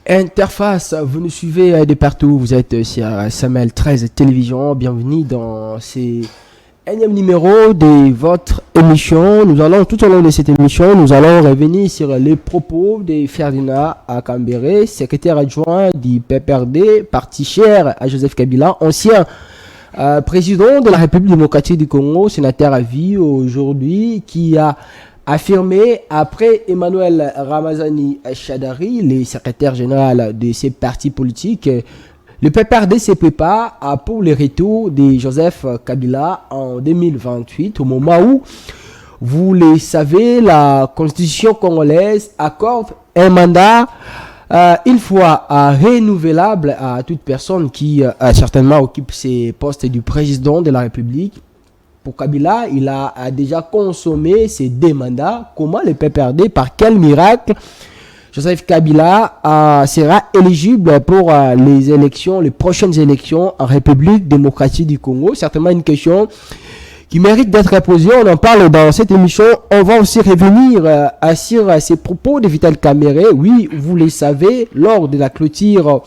Interface, vous nous suivez de partout, vous êtes sur Samuel 13 Télévision, bienvenue dans ce énième numéro de votre émission. Nous allons, tout au long de cette émission, nous allons revenir sur les propos de Ferdinand Akambere, secrétaire adjoint du PPRD, parti cher à Joseph Kabila, ancien président de la République démocratique du Congo, sénateur à vie aujourd'hui, qui a affirmé après Emmanuel Ramazani Chadari, le secrétaire général de ces partis politiques, le PPRD se prépare pour le retour de Joseph Kabila en 2028, au moment où, vous le savez, la constitution congolaise accorde un mandat une fois renouvelable à toute personne qui certainement occupe ces postes du président de la République. Pour Kabila, il a déjà consommé ses deux mandats. Comment le PPRD, par quel miracle, Joseph Kabila sera éligible pour les élections, les prochaines élections en République démocratique du Congo? Certainement une question qui mérite d'être posée. On en parle dans cette émission. On va aussi revenir sur ces propos de Vital Kamerhe. Oui, vous le savez, lors de la clôture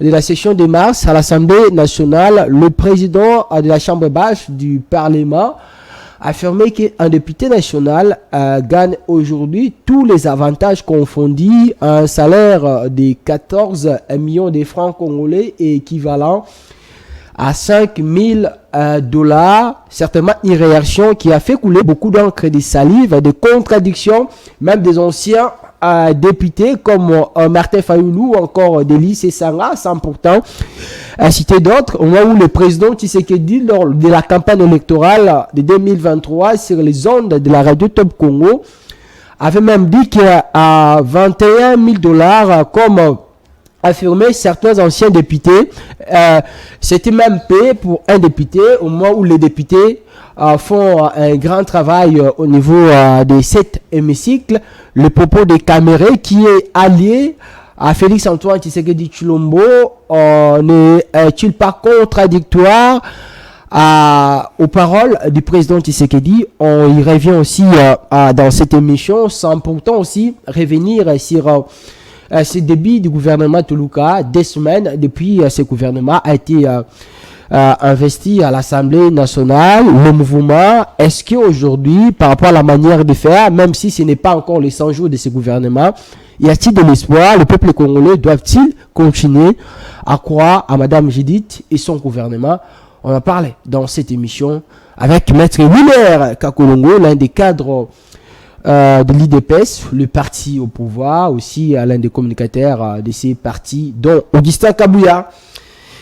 de la session de mars à l'Assemblée nationale, le président de la Chambre basse du Parlement a affirmé qu'un député national gagne aujourd'hui tous les avantages confondus, un salaire de 14 millions de francs congolais équivalent à 5 000 $. Certainement une réaction qui a fait couler beaucoup d'encre, de salive, de contradictions, même des anciens députés comme Martin Fayoulou ou encore Delis Sanga, sans pourtant citer d'autres, au moment où le président Tshisekedi, lors de la campagne électorale de 2023 sur les ondes de la radio Top Congo, avait même dit qu'à 21 000 $, comme affirmé certains anciens députés, c'était même payé pour un député, au moment où les députés font un grand travail au niveau de cet hémicycle. Le propos de Kamerhe, qui est allié à Félix Antoine Tshisekedi Tshilombo, n'est-il pas contradictoire aux paroles du président Tshisekedi? On y revient aussi dans cette émission, sans pourtant aussi revenir sur ce début du gouvernement Toluka. Des semaines depuis ce gouvernement a été investi à l'Assemblée nationale. Le mouvement, est-ce qu'aujourd'hui, par rapport à la manière de faire, même si ce n'est pas encore les 100 jours de ce gouvernement, y a-t-il de l'espoir? Le peuple congolais doit-il continuer à croire à Madame Judith et son gouvernement? On en parle dans cette émission avec Maître Willer Kakolongo, l'un des cadres de l'IDPS, le parti au pouvoir, aussi l'un des communicateurs de ces partis, dont Augustin Kabouya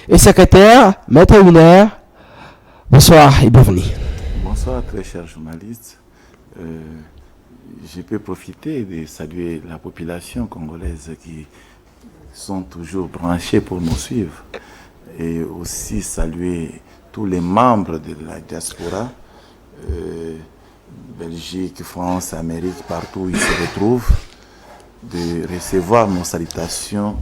et secrétaire, Maître Willer. Bonsoir et bienvenue. Bonsoir, très chers journalistes. Je peux profiter de saluer la population congolaise qui sont toujours branchés pour nous suivre, et aussi saluer tous les membres de la diaspora, Belgique, France, Amérique, partout où ils se retrouvent, de recevoir nos salutations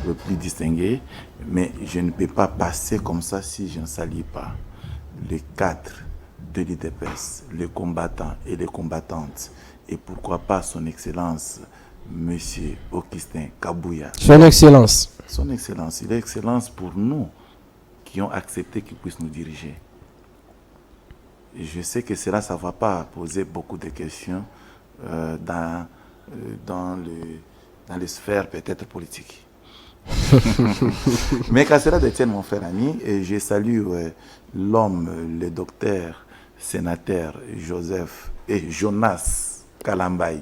le plus distinguées. Mais je ne peux pas passer comme ça si je ne salue pas les cadres de l'IDPS, les combattants et les combattantes, et pourquoi pas son Excellence, Monsieur Augustin Kabouya. Son Excellence. Son Excellence, il est Excellence pour nous qui ont accepté qu'il puisse nous diriger. Et je sais que cela, ça ne va pas poser beaucoup de questions dans les sphères peut-être politiques. Mais qu'à cela détienne mon frère ami, et je salue l'homme, le docteur, sénateur Joseph et Jonas Kalambayi.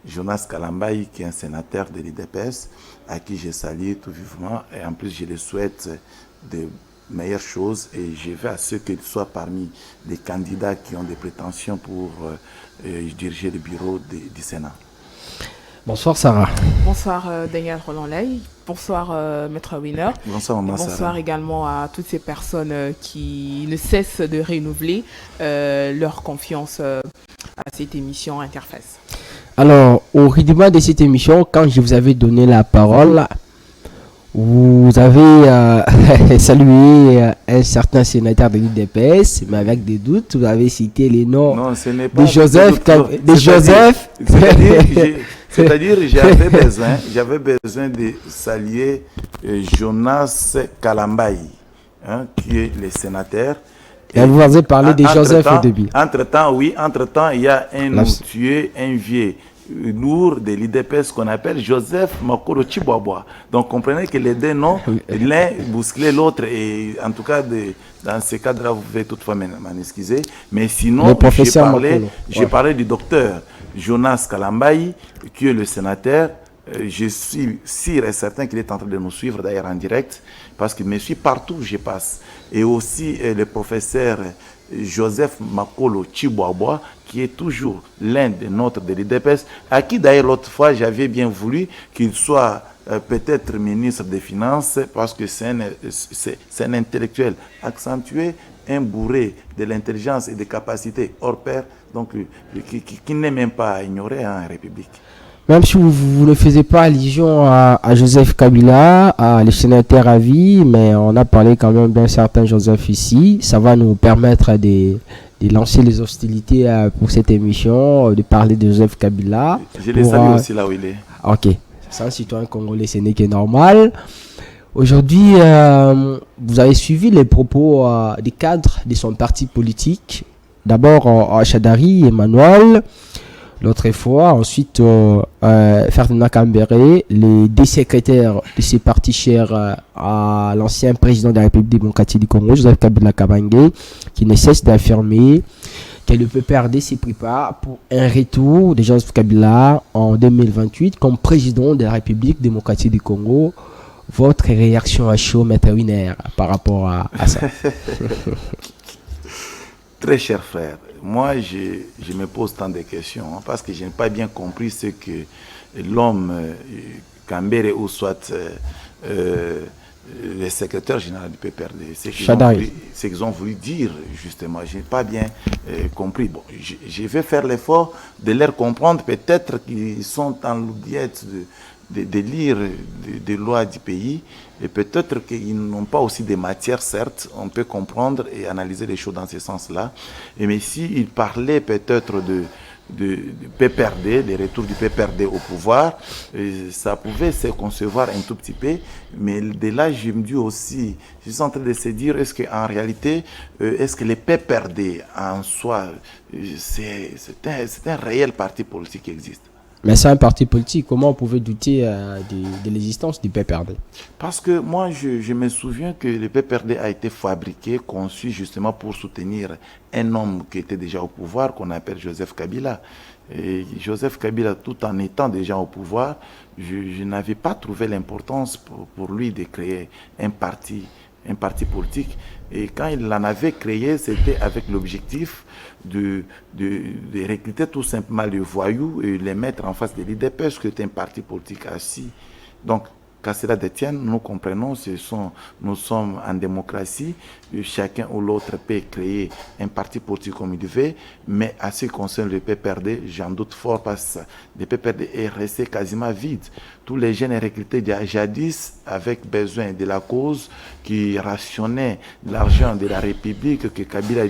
Jonas Kalambayi, qui est un sénateur de l'IDPS, à qui je salue tout vivement, et en plus je le souhaite de meilleures choses, et je veux à ce qu'il soit parmi les candidats qui ont des prétentions pour diriger le bureau du Sénat. Bonsoir Sarah. Bonsoir Daniel Roland-Ley. Bonsoir Maître Willer. Bonsoir Maman Sarah. Bonsoir également à toutes ces personnes qui ne cessent de renouveler leur confiance à cette émission Interface. Alors, au rythme de cette émission, quand je vous avais donné la parole, vous avez salué un certain sénateur de l'UDPS, mais avec des doutes. Vous avez cité les noms de Joseph. C'est-à-dire, j'avais besoin de saluer Jonas Kalambayi, hein, qui est le sénateur. Et vous avez parlé de Joseph au début. Entre-temps, il y a un tué, un vieux lourd de l'IDPS qu'on appelle Joseph Makolo Chiboaboa. Donc comprenez que les deux noms, l'un bousculait l'autre, et en tout cas, dans ce cadre-là, vous pouvez toutefois m'en excuser. Mais sinon, j'ai parlé du docteur Jonas Kalambayi, qui est le sénateur. Je suis sûr et certain qu'il est en train de nous suivre d'ailleurs en direct, parce qu'il me suit partout où je passe. Et aussi le professeur Joseph Makolo Chiboaboa, qui est toujours l'un des nôtres de l'IDPS, à qui d'ailleurs l'autre fois j'avais bien voulu qu'il soit peut-être ministre des Finances, parce que c'est un intellectuel accentué, un bourré de l'intelligence et des capacités hors pair, donc qui n'est même pas à ignorer en République. Même si vous ne faisiez pas allusion à Joseph Kabila, à le sénateur à vie, mais on a parlé quand même d'un certain Joseph ici. Ça va nous permettre de lancer les hostilités pour cette émission, de parler de Joseph Kabila. Je le salue aussi là où il est. Ok, c'est un citoyen congolais, ce n'est que normal. Aujourd'hui, vous avez suivi les propos des cadres de son parti politique. D'abord, Chadari, Emmanuel. L'autre fois, ensuite, Ferdinand Kambere, les deux secrétaires de ce parti cher à l'ancien président de la République démocratique du Congo, Joseph Kabila Kabange, qui ne cesse d'affirmer que le PPRD se prépare pour un retour de Joseph Kabila en 2028 comme président de la République démocratique du Congo. Votre réaction à chaud, Maître Winer, par rapport à ça? Très cher frère, moi je me pose tant de questions, hein, parce que je n'ai pas bien compris ce que l'homme Kambere ou soit le secrétaire général du PPRD, ce qu'ils ont voulu dire justement, je n'ai pas bien compris. Bon, je vais faire l'effort de leur comprendre, peut-être qu'ils sont en l'oubliette de lire des lois du pays, et peut-être qu'ils n'ont pas aussi des matières, certes, on peut comprendre et analyser les choses dans ce sens-là. Mais s'ils parlaient peut-être de PPRD, des retours du PPRD au pouvoir, ça pouvait se concevoir un tout petit peu, mais de là, je me dis aussi, je suis en train de se dire, est-ce qu'en réalité, est-ce que les PPRD en soi, c'est un réel parti politique qui existe? Mais c'est un parti politique. Comment on pouvait douter de l'existence du PPRD? Parce que moi, je me souviens que le PPRD a été fabriqué, conçu justement pour soutenir un homme qui était déjà au pouvoir, qu'on appelle Joseph Kabila. Et Joseph Kabila, tout en étant déjà au pouvoir, je n'avais pas trouvé l'importance pour lui de créer un parti politique. Et quand il en avait créé, c'était avec l'objectif de recruter tout simplement les voyous et les mettre en face de l'IDPS, qui est un parti politique assis. Donc, qu'à cela détienne, nous comprenons, nous sommes en démocratie, chacun ou l'autre peut créer un parti politique comme il veut, mais à ce qui concerne le PPRD, j'en doute fort, parce que le PPRD est resté quasiment vide. Tous les jeunes recrutés jadis avec besoin de la cause qui rationnait l'argent de la République que Kabila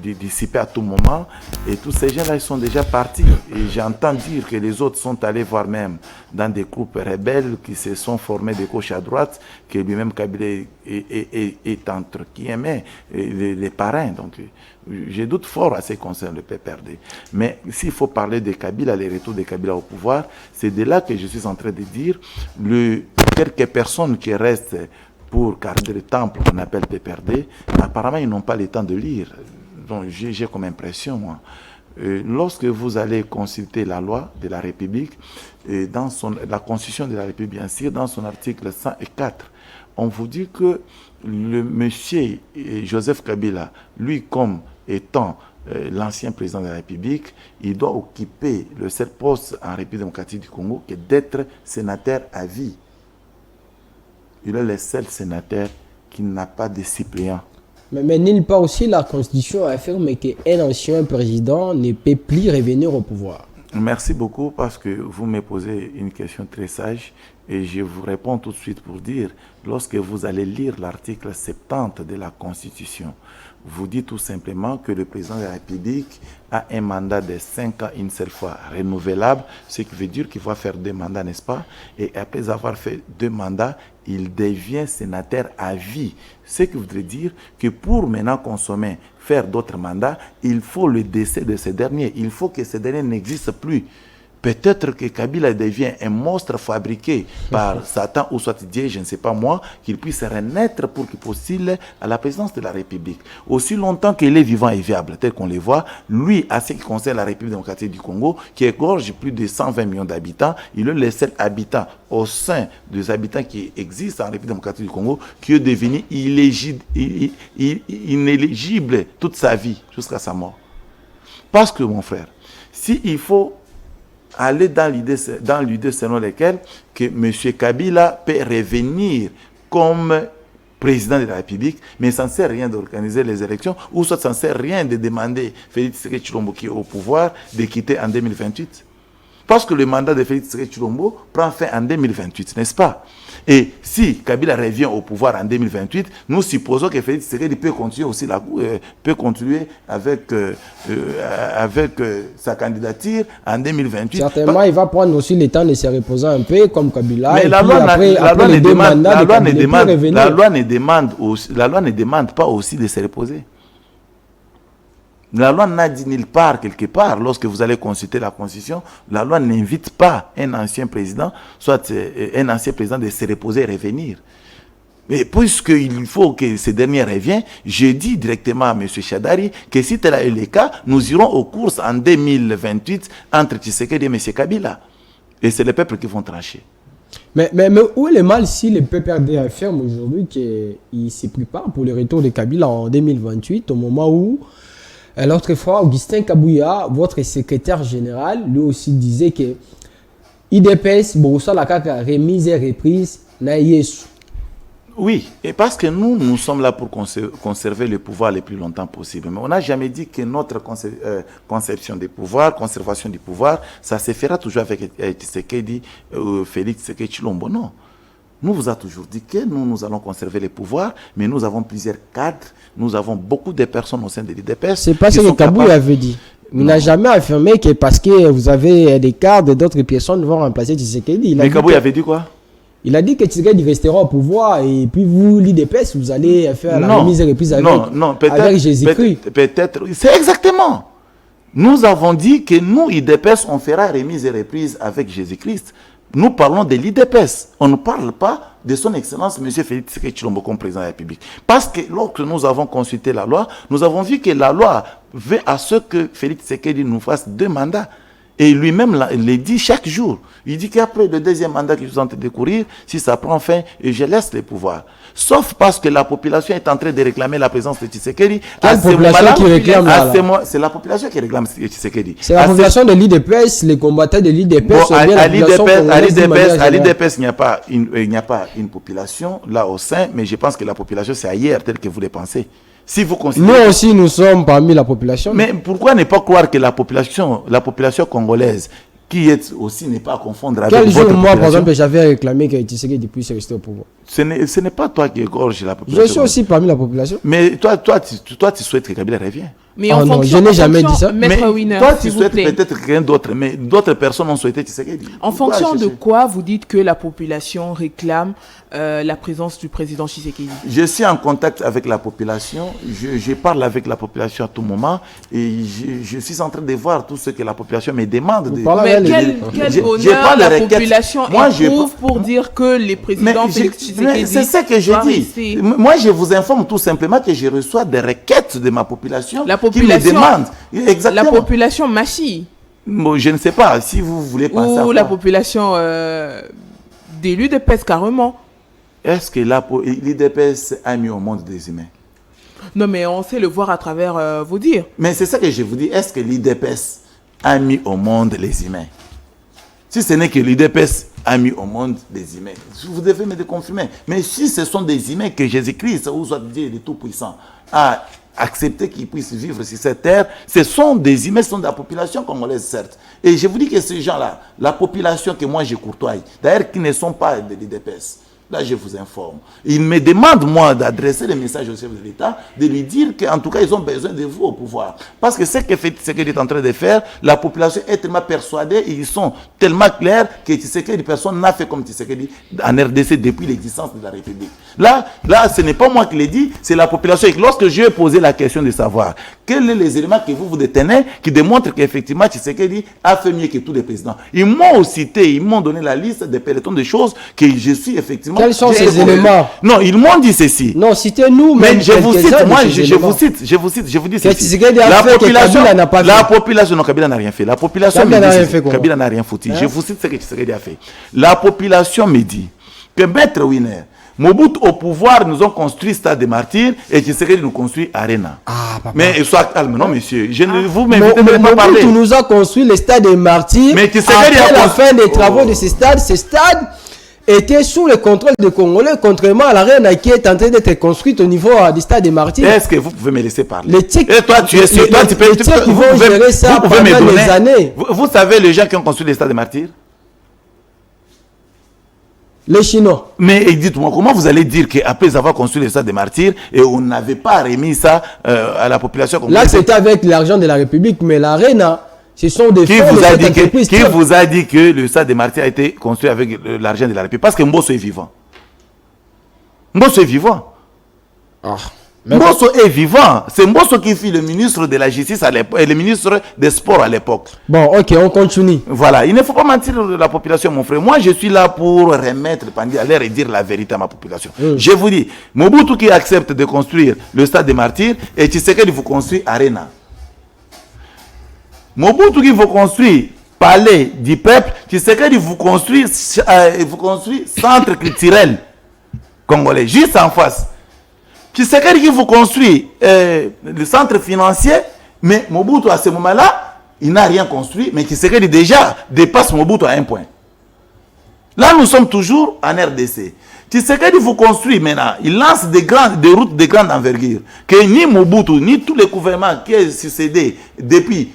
dissipait à tout moment, et tous ces gens-là ils sont déjà partis, et j'entends dire que les autres sont allés voir même dans des groupes rebelles qui se sont formés de gauche à droite, que lui-même Kabila est entre qui aimait les parrains. Donc je doute fort à ce qui concerne le PPRD. Mais s'il faut parler de Kabila, les retours de Kabila au pouvoir, c'est de là que je suis en train de dire, quelques personnes qui restent pour garder le temple qu'on appelle PPRD, apparemment ils n'ont pas le temps de lire. Donc j'ai comme impression, moi, lorsque vous allez consulter la loi de la République, dans la Constitution de la République, bien sûr, dans son article 104, on vous dit que le monsieur Joseph Kabila, lui comme étant l'ancien président de la République, il doit occuper le seul poste en République démocratique du Congo que d'être sénateur à vie. Il est le seul sénateur qui n'a pas de suppléant. Mais nulle part aussi la Constitution affirme qu'un ancien président ne peut plus revenir au pouvoir. Merci beaucoup parce que vous me posez une question très sage et je vous réponds tout de suite pour dire, lorsque vous allez lire l'article 70 de la Constitution, vous dites tout simplement que le président de la République a un mandat de 5 ans une seule fois renouvelable, ce qui veut dire qu'il va faire 2 mandats, n'est-ce pas? Et après avoir fait 2 mandats, il devient sénateur à vie. Ce qui voudrait dire que pour maintenant consommer, faire d'autres mandats, il faut le décès de ces derniers. Il faut que ces derniers n'existent plus. Peut-être que Kabila devient un monstre fabriqué par Satan ou soit Dieu, je ne sais pas moi, qu'il puisse renaître pour qu'il postule à la présidence de la République. Aussi longtemps qu'il est vivant et viable, tel qu'on le voit, lui, à ce qui concerne la République démocratique du Congo, qui égorge plus de 120 millions d'habitants, il est le seul habitant au sein des habitants qui existent en République démocratique du Congo, qui est devenu inéligible toute sa vie jusqu'à sa mort. Parce que, mon frère, s'il faut aller dans l'idée selon laquelle que M. Kabila peut revenir comme président de la République, mais ça ne sert à rien d'organiser les élections, ou soit ça ne sert à rien de demander Félix Tshisekedi Tshilombo qui est au pouvoir de quitter en 2028. Parce que le mandat de Félix Tshisekedi Tshilombo prend fin en 2028, n'est-ce pas? Et si Kabila revient au pouvoir en 2028, nous supposons que Félix Tshisekedi peut continuer aussi avec sa candidature en 2028. Certainement, il va prendre aussi le temps de se reposer un peu comme Kabila. Mais la loi ne demande pas aussi de se reposer. La loi n'a dit nulle part, quelque part, lorsque vous allez consulter la Constitution, la loi n'invite pas un ancien président, soit un ancien président de se reposer et revenir. Mais puisqu'il faut que ce dernier revienne, je dis directement à M. Chadari que si tel est le cas, nous irons aux courses en 2028 entre Tshisekedi et M. Kabila. Et c'est les peuples qui vont trancher. Mais où est le mal si le PPRD affirme aujourd'hui qu'il se prépare pour le retour de Kabila en 2028, au moment où l'autre fois, Augustin Kabouya, votre secrétaire général, lui aussi disait que IDPS, Boussa la Kaka, remise et reprise, na Yesu. Oui, et parce que nous sommes là pour conserver le pouvoir le plus longtemps possible. Mais on n'a jamais dit que notre conception du pouvoir, conservation du pouvoir, ça se fera toujours avec Tshisekedi, Félix Tshisekedi Tshilombo. Non. Nous vous avons toujours dit que nous allons conserver le pouvoir, mais nous avons plusieurs cadres, nous avons beaucoup de personnes au sein de l'IDPS. C'est pas ce que Kabouya avait dit. Il n'a jamais affirmé que parce que vous avez des cadres, d'autres personnes vont remplacer Tshisekedi. Mais Kabouya avait dit quoi? Il a dit que Tshisekedi restera au pouvoir et puis vous, l'IDPS, vous allez faire la remise et reprise avec Jésus-Christ. Peut-être, c'est exactement. Nous avons dit que nous, IDPS, on fera remise et reprise avec Jésus-Christ. Nous parlons de l'IDPS. On ne parle pas de son Excellence, M. Félix Tshisekedi Tshilombo, comme président de la République. Parce que lorsque nous avons consulté la loi, nous avons vu que la loi veut à ce que Félix Tshisekedi nous fasse 2 mandats. Et lui-même le dit chaque jour. Il dit qu'après le 2e mandat qui est en train de courir, si ça prend fin, je laisse le pouvoir. Sauf parce que la population est en train de réclamer la présence de Tshisekedi. Quelle population qui réclame c'est la population qui réclame Tshisekedi. C'est la population de l'IDPS, les combattants de l'IDPS. À l'IDPS, il n'y a pas une population là au sein, mais je pense que la population c'est ailleurs, tel que vous le pensez. Si vous considérez... Nous aussi, nous sommes parmi la population. Mais pourquoi ne pas croire que la population congolaise, qui est aussi, n'est pas à confondre avec votre population. Moi, par exemple, j'avais réclamé que Tshisekedi puisse rester au pouvoir. Ce n'est pas toi qui égorge la population. Je suis aussi parmi la population. Mais toi, tu souhaites que Kabila revienne. Mais non, je n'ai jamais dit ça. Mais toi, tu souhaites peut-être rien d'autre, mais d'autres personnes ont souhaité Tshisekedi. En fonction de quoi vous dites que la population réclame la présence du président Tshisekedi? Je suis en contact avec la population, je parle avec la population à tout moment et je suis en train de voir tout ce que la population me demande. Mais quel bonheur la population éprouve pour dire que les présidents Félix Tshisekedi... C'est ce que je dis. Moi, je vous informe tout simplement que je reçois des requêtes de ma population. Qui me demande. Exactement. La population Machi. Bon, je ne sais pas si vous voulez passer. Ou la population de l'UDPS carrément. Est-ce que l'UDPS a mis au monde des humains? Non, mais on sait le voir à travers vos dires. Mais c'est ça que je vous dis. Est-ce que l'UDPS a mis au monde les humains? Si ce n'est que l'UDPS a mis au monde des humains, vous devez me le confirmer. Mais si ce sont des humains que Jésus-Christ, ou soit Dieu le Tout-Puissant, a accepter qu'ils puissent vivre sur cette terre. Ce sont des images, ce sont de la population congolaise, certes. Et je vous dis que ces gens-là, la population que moi je courtoie, d'ailleurs qui ne sont pas des DPS, là je vous informe, ils me demandent moi d'adresser le message au chef de l'État, de lui dire qu'en tout cas ils ont besoin de vous au pouvoir. Parce que ce qu'il est en train de faire, la population est tellement persuadée, ils sont tellement clairs que Tshisekedi, personne n'a fait comme Tshisekedi en RDC depuis l'existence de la République. Là, ce n'est pas moi qui l'ai dit, c'est la population. Et lorsque je ai posé la question de savoir quels sont les éléments que vous détenez qui démontrent qu'effectivement Tshisekedi a fait mieux que tous les présidents, ils m'ont cité, ils m'ont donné la liste des pelotons de choses que je suis effectivement. Quels sont ces éléments? Non, ils m'ont dit ceci. Non, citez-nous. Mais je vous cite, moi, je vous dis ceci. La population, non, Kabila n'a rien fait. La population Kabila n'a rien foutu. Je vous cite ce que Tshisekedi a fait. La population me dit que Maître Winer, Mobutu au pouvoir nous ont construit Stade des Martyrs et Tshisekedi nous construit Arena. Ah, papa. Mais sois calme, non, monsieur. Je ne vous m'invitez même pas parler. Mobutu nous a construit le Stade des Martyrs. Mais Tshisekedi après la fin des travaux de ce stade était sous le contrôle des Congolais, contrairement à l'Arena qui est en train d'être construite au niveau du Stade des Martyrs. Est-ce que vous pouvez me laisser parler? Les Tchèques, et toi, tu es sûr, toi, tu peux vont gérer ça pendant des années. Vous savez les gens qui ont construit le Stade des Martyrs? Les Chinois. Mais dites-moi, comment vous allez dire qu'après avoir construit le Stade des Martyrs et on n'avait pas remis ça à la population congolaise? Là, c'était avec l'argent de la République, mais l'Arena, ce sont des fonds de cette entreprise. Qui vous a dit que le Stade des Martyrs a été construit avec l'argent de la République? Parce que Mbosso est vivant. Mbosso est vivant. Ah. Mbosso est vivant. C'est Mbosso qui fut le ministre de la Justice à l'époque et le ministre des Sports à l'époque. Bon, ok, on continue. Voilà, il ne faut pas mentir la population, mon frère. Moi, je suis là pour remettre à l'air et dire la vérité à ma population. Je vous dis, Mobutu qui accepte de construire le Stade des Martyrs et Tshisekedi vous construit Arena. Mobutu qui vous construit Palais du Peuple, Tshisekedi vous construit Centre culturel congolais, juste en face. Tshisekedi qui vous construit le centre financier, mais Mobutu à ce moment-là, il n'a rien construit, mais Tshisekedi déjà dépasse Mobutu à un point. Là, nous sommes toujours en RDC. Tshisekedi vous construit maintenant, il lance des routes de grande envergure, que ni Mobutu, ni tous les gouvernements qui ont succédé depuis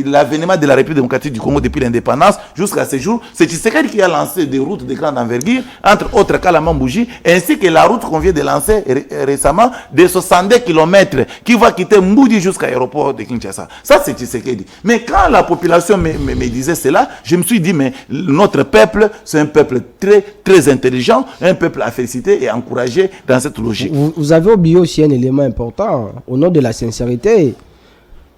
l'avènement de la République démocratique du Congo, depuis l'indépendance jusqu'à ce jour, c'est Tshisekedi qui a lancé des routes de grande envergure, entre autres Kalamambouji, ainsi que la route qu'on vient de lancer récemment, de 62 km, qui va quitter Mboudi jusqu'à l'aéroport de Kinshasa. Ça, c'est Tshisekedi. Mais quand la population me disait cela, je me suis dit, mais notre peuple, c'est un peuple très, très intelligent, un peuple à féliciter et encourager dans cette logique. Vous avez oublié aussi un élément important, au nom de la sincérité.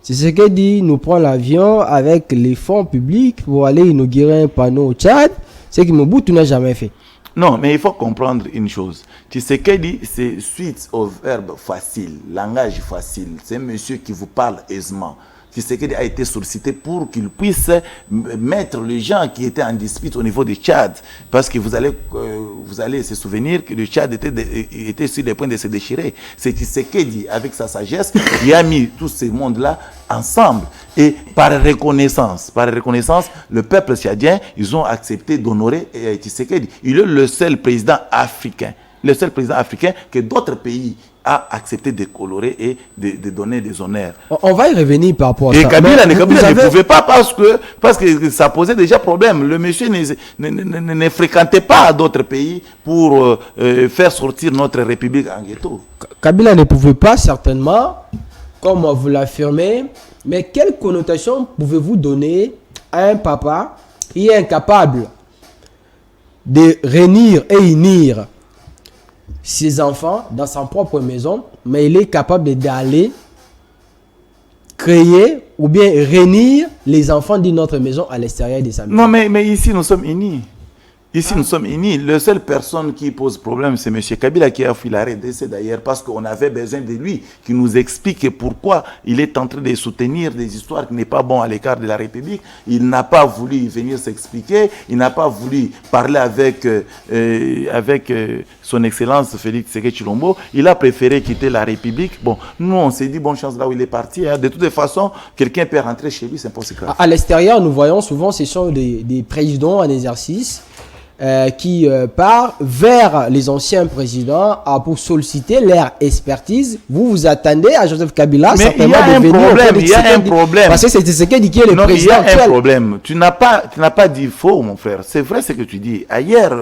C'est ce que dit, nous prenons l'avion avec les fonds publics pour aller inaugurer un panneau au Tchad, ce que Mobutu n'a jamais fait. Non, mais il faut comprendre une chose. Tshisekedi, c'est suite au verbe facile, langage facile. C'est un monsieur qui vous parle aisément. Tshisekedi a été sollicité pour qu'il puisse mettre les gens qui étaient en dispute au niveau du Tchad. Parce que vous allez se souvenir que le Tchad était sur le point de se déchirer. C'est Tshisekedi, avec sa sagesse, qui a mis tous ces mondes-là ensemble. Et par reconnaissance, le peuple tchadien, ils ont accepté d'honorer Tshisekedi. Il est le seul président africain. Le seul président africain que d'autres pays a accepté de colorer et de donner des honneurs. On va y revenir par rapport à ça. Et Kabila ne pouvait pas parce que ça posait déjà problème. Le monsieur ne fréquentait pas d'autres pays pour faire sortir notre République en ghetto. Kabila ne pouvait pas, certainement, comme vous l'affirmez, mais quelle connotation pouvez-vous donner à un papa qui est incapable de réunir et unir ses enfants dans sa propre maison, mais il est capable d'aller créer ou bien réunir les enfants d'une autre maison à l'extérieur de sa maison? Non, mais ici, nous sommes unis. Ici, nous sommes unis. La seule personne qui pose problème, c'est M. Kabila qui a fui la RDC d'ailleurs, parce qu'on avait besoin de lui, qui nous explique pourquoi il est en train de soutenir des histoires qui n'est pas bon à l'écart de la République. Il n'a pas voulu venir s'expliquer, il n'a pas voulu parler avec son Excellence Félix Tshisekedi Tshilombo. Il a préféré quitter la République. Bon, nous, on s'est dit, bonne chance là où il est parti. Hein. De toutes les façons, quelqu'un peut rentrer chez lui, c'est pas si grave. À l'extérieur, nous voyons souvent, ce sont des présidents en exercice qui part vers les anciens présidents pour solliciter leur expertise. Vous attendez à Joseph Kabila. Mais il y a un problème, il y a un problème. Parce que c'est Tshisekedi qui est le président actuel. Il y a un problème. Tu n'as pas dit faux, mon frère. C'est vrai ce que tu dis. Ailleurs,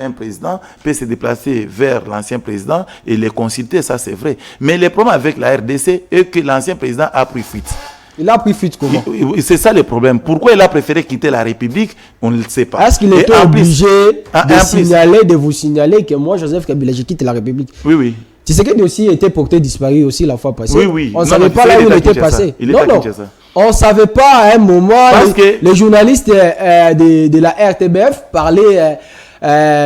un président peut se déplacer vers l'ancien président et les consulter, ça c'est vrai. Mais le problème avec la RDC est que l'ancien président a pris fuite. Il a pris fuite comment? C'est ça le problème. Pourquoi il a préféré quitter la République? On ne le sait pas. Est-ce qu'il était obligé de vous signaler que moi, Joseph Kabila, je quitte la République? Oui, oui. Tu sais qu'il aussi était porté disparu aussi la fois passée. Oui, oui. On ne savait pas là où il était passé. On ne savait pas à un moment. Les journalistes de la RTBF parlaient.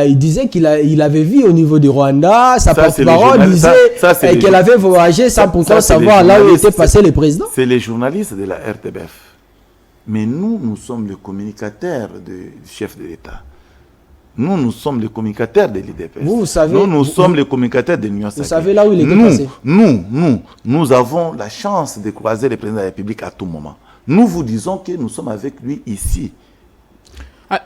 Il disait qu'il avait vu au niveau du Rwanda, sa porte-parole disait qu'elle avait voyagé sans pourtant savoir là où était passé le président. C'est les journalistes de la RTBF. Mais nous sommes les communicateurs du chef de l'État. Nous sommes les communicateurs de l'IDPS. Vous savez, nous sommes les communicateurs de l'Union sacrée. Vous savez là où il était passé. Nous avons la chance de croiser le président de la République à tout moment. Nous vous disons que nous sommes avec lui ici.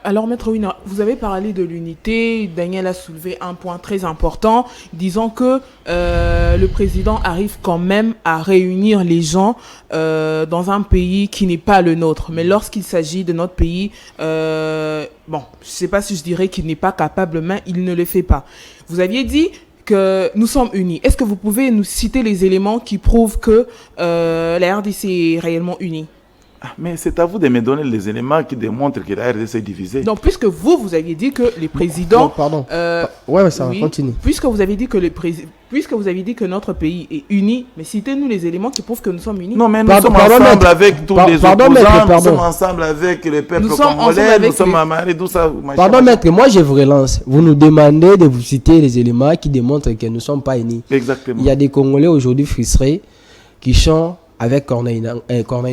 Alors, Maître Wina, vous avez parlé de l'unité. Daniel a soulevé un point très important, disant que le président arrive quand même à réunir les gens dans un pays qui n'est pas le nôtre. Mais lorsqu'il s'agit de notre pays, bon, je ne sais pas si je dirais qu'il n'est pas capable, mais il ne le fait pas. Vous aviez dit que nous sommes unis. Est-ce que vous pouvez nous citer les éléments qui prouvent que la RDC est réellement unie? Mais c'est à vous de me donner les éléments qui démontrent que la RDC est divisée. Donc, puisque vous avez dit que les présidents... pardon. Continue. Puisque vous avez dit que notre pays est uni, mais citez-nous les éléments qui prouvent que nous sommes unis. Non, mais nous sommes ensemble avec tous les opposants, nous sommes ensemble avec le peuple congolais, nous sommes à Marie, tout ça. Pardon, maître, moi je vous relance. Vous nous demandez de vous citer les éléments qui démontrent que nous ne sommes pas unis. Exactement. Il y a des Congolais aujourd'hui frustrés qui chantent avec Corneille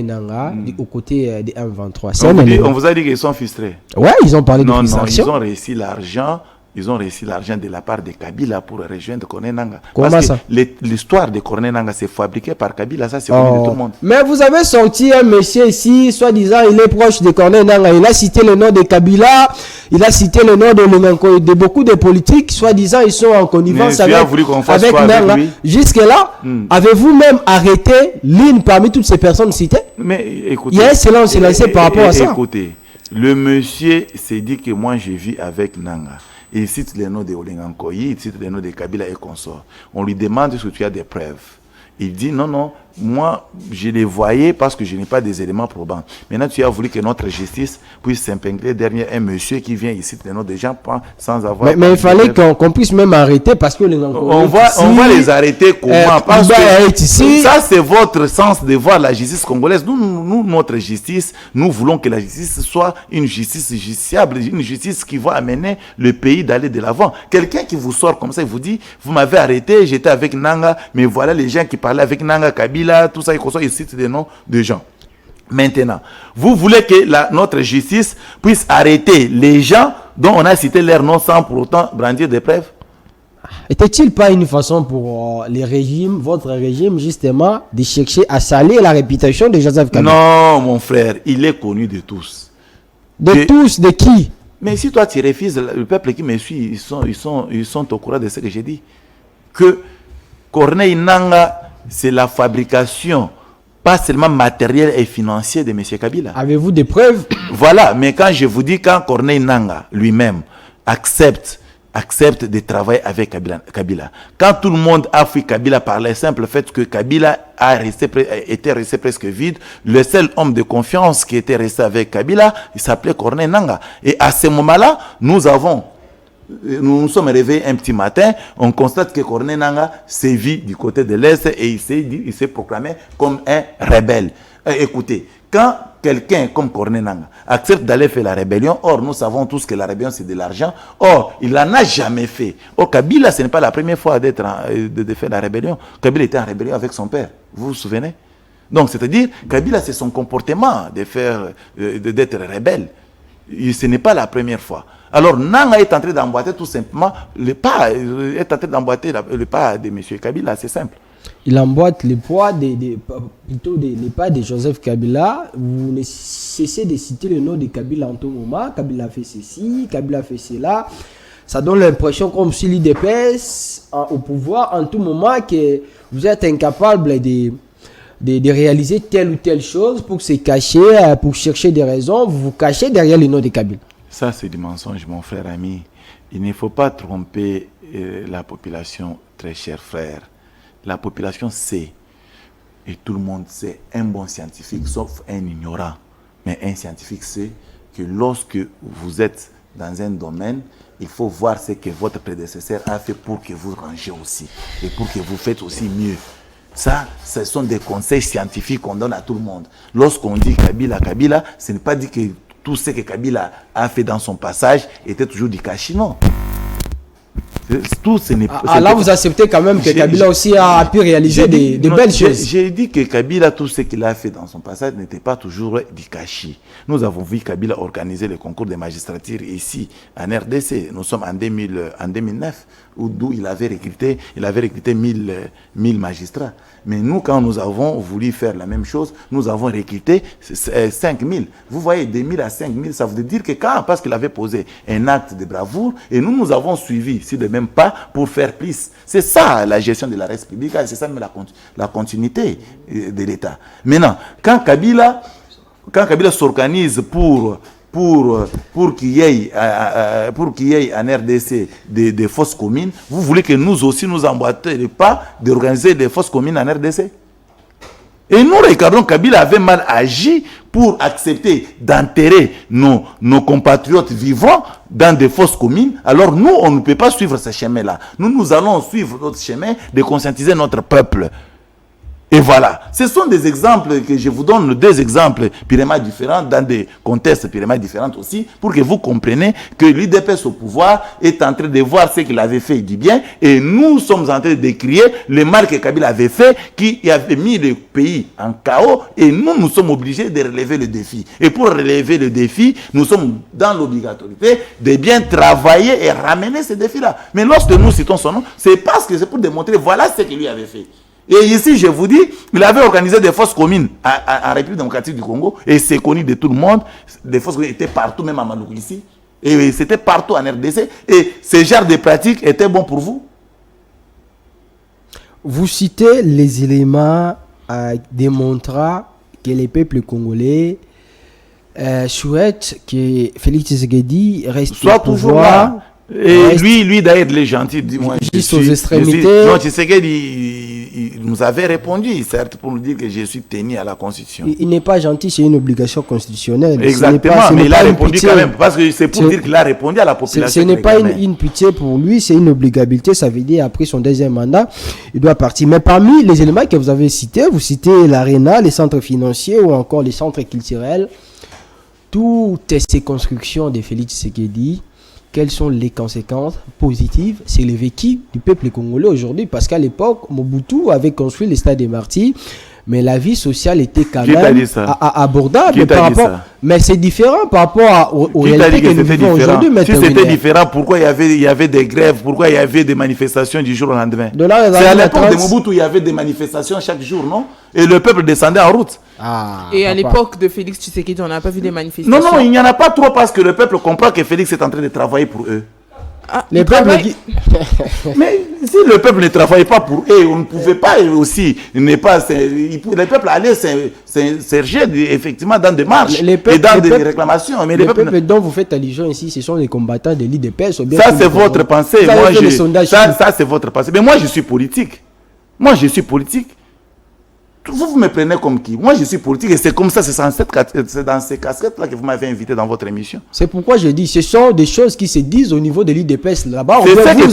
Nangaa aux côtés des M23. On vous a dit qu'ils sont frustrés. Ouais, ils ont parlé de frustration. Non, ils ont réussi l'argent. Ils ont réussi l'argent de la part de Kabila pour rejoindre Corneille Nangaa. Comment ça? L'histoire de Corneille Nangaa, c'est fabriqué par Kabila, ça c'est connu de tout le monde. Mais vous avez sorti un monsieur ici, soi-disant il est proche de Corneille Nangaa. Il a cité le nom de Kabila, il a cité le nom de beaucoup de politiques, soi-disant ils sont en connivence avec Nangaa. Jusque-là, avez-vous même arrêté l'une parmi toutes ces personnes citées? Mais écoutez, il y a un silence lancé par rapport à ça. Écoutez, le monsieur s'est dit que moi je vis avec Nangaa. Il cite les noms de Olengankoyi, il cite les noms de Kabila et consorts. On lui demande si tu as des preuves. Il dit non, moi je les voyais parce que je n'ai pas des éléments probants. Maintenant tu as voulu que notre justice puisse s'impliquer derrière un monsieur qui vient ici les noms des gens sans avoir... Mais il fallait qu'on puisse même arrêter parce que on va les arrêter comment? Parce que ça c'est votre sens de voir la justice congolaise. Nous, notre justice, nous voulons que la justice soit une justice justiciable, une justice qui va amener le pays d'aller de l'avant. Quelqu'un qui vous sort comme ça, il vous dit, vous m'avez arrêté, j'étais avec Nangaa, mais voilà les gens qui parlaient avec Nangaa, Kabila, tout ça, il cite des noms de gens. Maintenant, vous voulez que notre justice puisse arrêter les gens dont on a cité leur nom sans pour autant brandir des preuves? Était-il pas une façon pour les régimes, votre régime justement, de chercher à salir la réputation de Joseph Kabila? Non, mon frère, il est connu de tous. De qui? Mais si toi tu refuses, le peuple qui me suit, ils sont au courant de ce que j'ai dit. Que Corneille Nangaa, c'est la fabrication, pas seulement matérielle et financière de M. Kabila. Avez-vous des preuves? Voilà, mais quand je vous dis, quand Corneille Nangaa lui-même accepte de travailler avec Kabila, quand tout le monde a fui Kabila par le simple fait que Kabila était resté presque vide, le seul homme de confiance qui était resté avec Kabila, il s'appelait Corneille Nangaa. Et à ce moment-là, nous nous sommes réveillés un petit matin, on constate que Corneille Nangaa sévit du côté de l'Est et il s'est proclamé comme un rebelle. Écoutez, quand quelqu'un comme Corneille Nangaa accepte d'aller faire la rébellion, or nous savons tous que la rébellion c'est de l'argent, or il n'en a jamais fait. Or Kabila, ce n'est pas la première fois de faire la rébellion. Kabila était en rébellion avec son père, vous vous souvenez? Donc c'est-à-dire, Kabila c'est son comportement d'être rebelle. Ce n'est pas la première fois. Alors Nangaa est en train d'emboîter tout simplement le pas de M. Kabila, c'est simple. il emboîte les pas les pas de Joseph Kabila. Vous ne cessez de citer le nom de Kabila en tout moment. Kabila a fait ceci, Kabila a fait cela. Ça donne l'impression comme si l'UDPS au pouvoir en tout moment que vous êtes incapable de réaliser telle ou telle chose pour se cacher, pour chercher des raisons. Vous vous cachez derrière le nom de Kabila. Ça, c'est du mensonge, mon frère ami. Il ne faut pas tromper la population, très cher frère. La population sait, et tout le monde sait, un bon scientifique, sauf un ignorant. Mais un scientifique sait que lorsque vous êtes dans un domaine, il faut voir ce que votre prédécesseur a fait pour que vous rangez aussi et pour que vous faites aussi mieux. Ça, ce sont des conseils scientifiques qu'on donne à tout le monde. Lorsqu'on dit Kabila, Kabila, ce n'est pas dit que tout ce que Kabila a fait dans son passage était toujours du cachino. Tout, ce n'est pas. Là, vous acceptez quand même que Kabila aussi a pu réaliser des belles choses. J'ai dit que Kabila, tout ce qu'il a fait dans son passage n'était pas toujours du cachis. Nous avons vu Kabila organiser le concours de magistrature ici, en RDC. Nous sommes en 2009, d'où il avait recruté 1000 magistrats. Mais nous, quand nous avons voulu faire la même chose, nous avons recruté 5000. Vous voyez, de 1000 à 5000, ça veut dire que parce qu'il avait posé un acte de bravoure, et nous avons suivi, si de même pas, pour faire plus. C'est ça la gestion de la République, c'est ça même la continuité de l'État. Maintenant, quand Kabila s'organise pour qu'il y ait en RDC des fosses communes, vous voulez que nous aussi nous emboîtions les pas d'organiser des fosses communes en RDC? Et nous regardons Kabila avait mal agi pour accepter d'enterrer nos compatriotes vivants dans des fosses communes. Alors nous, on ne peut pas suivre ce chemin-là. Nous allons suivre notre chemin de conscientiser notre peuple. Et voilà, ce sont des exemples que je vous donne, deux exemples purement différents, dans des contextes purement différents aussi, pour que vous compreniez que l'UDPS au pouvoir est en train de voir ce qu'il avait fait du bien, et nous sommes en train de crier le mal que Kabila avait fait, qui avait mis le pays en chaos, et nous sommes obligés de relever le défi. Et pour relever le défi, nous sommes dans l'obligatorité de bien travailler et ramener ce défi-là. Mais lorsque nous citons son nom, c'est parce que c'est pour démontrer, voilà ce qu'il lui avait fait. Et ici, je vous dis, il avait organisé des fosses communes en République démocratique du Congo, et c'est connu de tout le monde. Des fosses communes étaient partout, même à Maluku ici, et c'était partout en RDC, et ce genre de pratiques étaient bons pour vous. Vous citez les éléments démontrant que les peuples congolais souhaitent que Félix Tshisekedi reste soit au toujours pouvoir. là. Et lui d'ailleurs, il est gentil. Dis-moi, juste aux extrémités. Non, Tshisekedi, il nous avait répondu, certes, pour nous dire que je suis tenu à la Constitution. Il n'est pas gentil, c'est une obligation constitutionnelle. Exactement, mais il a répondu quand même, parce que c'est pour dire qu'il a répondu à la population. Ce n'est pas une pitié pour lui, c'est une obligabilité. Ça veut dire, après son deuxième mandat, il doit partir. Mais parmi les éléments que vous avez cités, vous citez l'ARENA, les centres financiers ou encore les centres culturels. Toutes ces constructions de Félix Tshisekedi, quelles sont les conséquences positives? C'est le vécu du peuple congolais aujourd'hui, parce qu'à l'époque, Mobutu avait construit le stade des Martyrs, mais la vie sociale était quand même abordable. Mais c'est différent par rapport aux réalités que nous vivons aujourd'hui. Si c'était différent, pourquoi il y avait des grèves, pourquoi il y avait des manifestations du jour au lendemain? C'est à l'époque de Mobutu, il y avait des manifestations chaque jour, non? Et le peuple descendait en route. Et à l'époque de Félix Tshisekedi, on n'a pas vu des manifestations. Non, il n'y en a pas trop, parce que le peuple comprend que Félix est en train de travailler pour eux. Les peuples Mais si le peuple ne travaille pas pour eux, on ne pouvait pas aussi le peuple allait s'erger effectivement dans des marches et dans des réclamations. Mais les peuples dont vous faites allusion ici, ce sont les combattants de l'IDPS. Ça c'est votre pensée. Ça c'est votre pensée. Mais moi je suis politique. Vous me prenez comme qui? Moi, je suis politique et c'est comme ça, c'est dans ces casquettes-là que vous m'avez invité dans votre émission. C'est pourquoi je dis, ce sont des choses qui se disent au niveau de l'IDPS là-bas. C'est ça que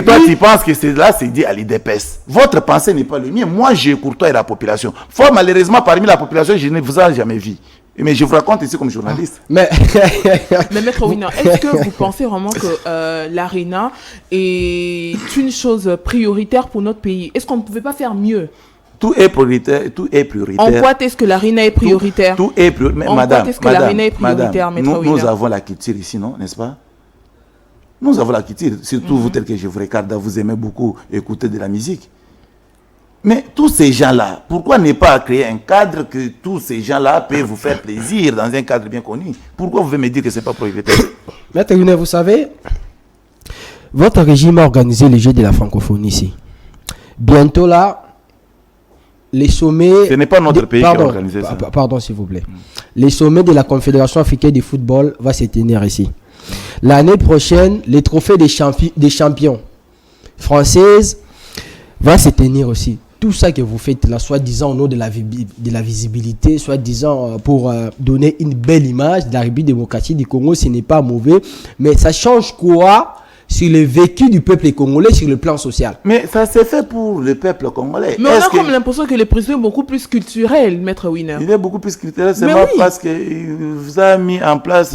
toi tu penses que c'est dit à l'IDPS. Votre pensée n'est pas le mien. Moi, je courtoie la population. Fort malheureusement, parmi la population, je ne vous ai jamais vu. Mais je vous raconte ici comme journaliste. Mais Maître Ouina, est-ce que vous pensez vraiment que l'ARENA est une chose prioritaire pour notre pays? Est-ce qu'on ne pouvait pas faire mieux? Tout est prioritaire. En quoi est-ce que l'ARENA est prioritaire? Tout est prioritaire. Madame, est-ce que l'ARENA est prioritaire, Maître Ouina? Nous avons la culture ici, non? N'est-ce pas? Nous avons la culture. Surtout vous, tel que je vous regarde, vous aimez beaucoup écouter de la musique. Mais tous ces gens-là, pourquoi ne pas créer un cadre que tous ces gens-là peuvent vous faire plaisir dans un cadre bien connu? Pourquoi vous voulez me dire que ce n'est pas prioritaire? Maître Winer, vous savez, votre régime a organisé les Jeux de la francophonie ici. Bientôt là, les sommets... Ce n'est pas notre pays qui a organisé ça. Pardon, s'il vous plaît. Les sommets de la Confédération africaine de football vont se tenir ici. L'année prochaine, les trophées des champions françaises vont se tenir aussi. Tout ça que vous faites là, soi-disant au nom de la visibilité, soi-disant pour donner une belle image de la République démocratique du Congo, ce n'est pas mauvais. Mais ça change quoi sur le vécu du peuple congolais sur le plan social? Mais ça s'est fait pour le peuple congolais. Mais on a comme l'impression que le président est beaucoup plus culturel, Maître Winer. Il est beaucoup plus culturel, c'est pas parce qu'il vous a mis en place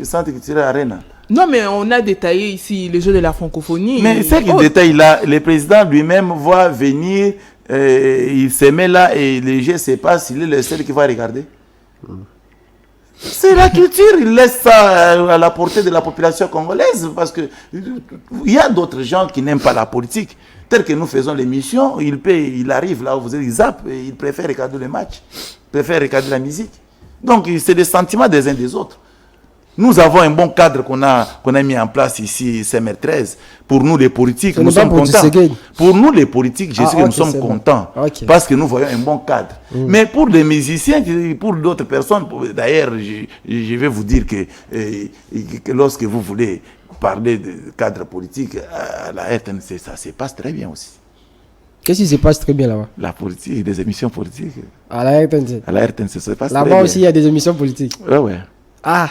Centre culturel Arena. Non, mais on a détaillé ici les Jeux de la francophonie. Mais c'est qu'il détaille là, le président lui-même va venir, il se met là et les Jeux se passent, il est le seul qui va regarder. C'est la culture, il laisse ça à la portée de la population congolaise parce que il y a d'autres gens qui n'aiment pas la politique. Tel que nous faisons l'émission, il arrive là où vous êtes, il zappe, il préfère regarder le match, il préfère regarder la musique. Donc c'est des sentiments des uns des autres. Nous avons un bon cadre qu'on a mis en place ici, CMR13. Pour nous, les politiques, nous sommes contents. Pour nous, les politiques, je sais que nous sommes contents. Parce que nous voyons un bon cadre. Mais pour les musiciens, pour d'autres personnes, d'ailleurs, je vais vous dire que lorsque vous voulez parler de cadre politique à la RTNC, ça se passe très bien aussi. Qu'est-ce qui se passe très bien là-bas? La politique, des émissions politiques. À la RTNC? À la RTNC, ça se passe très bien. Là-bas aussi, il y a des émissions politiques? Ouais. Ah,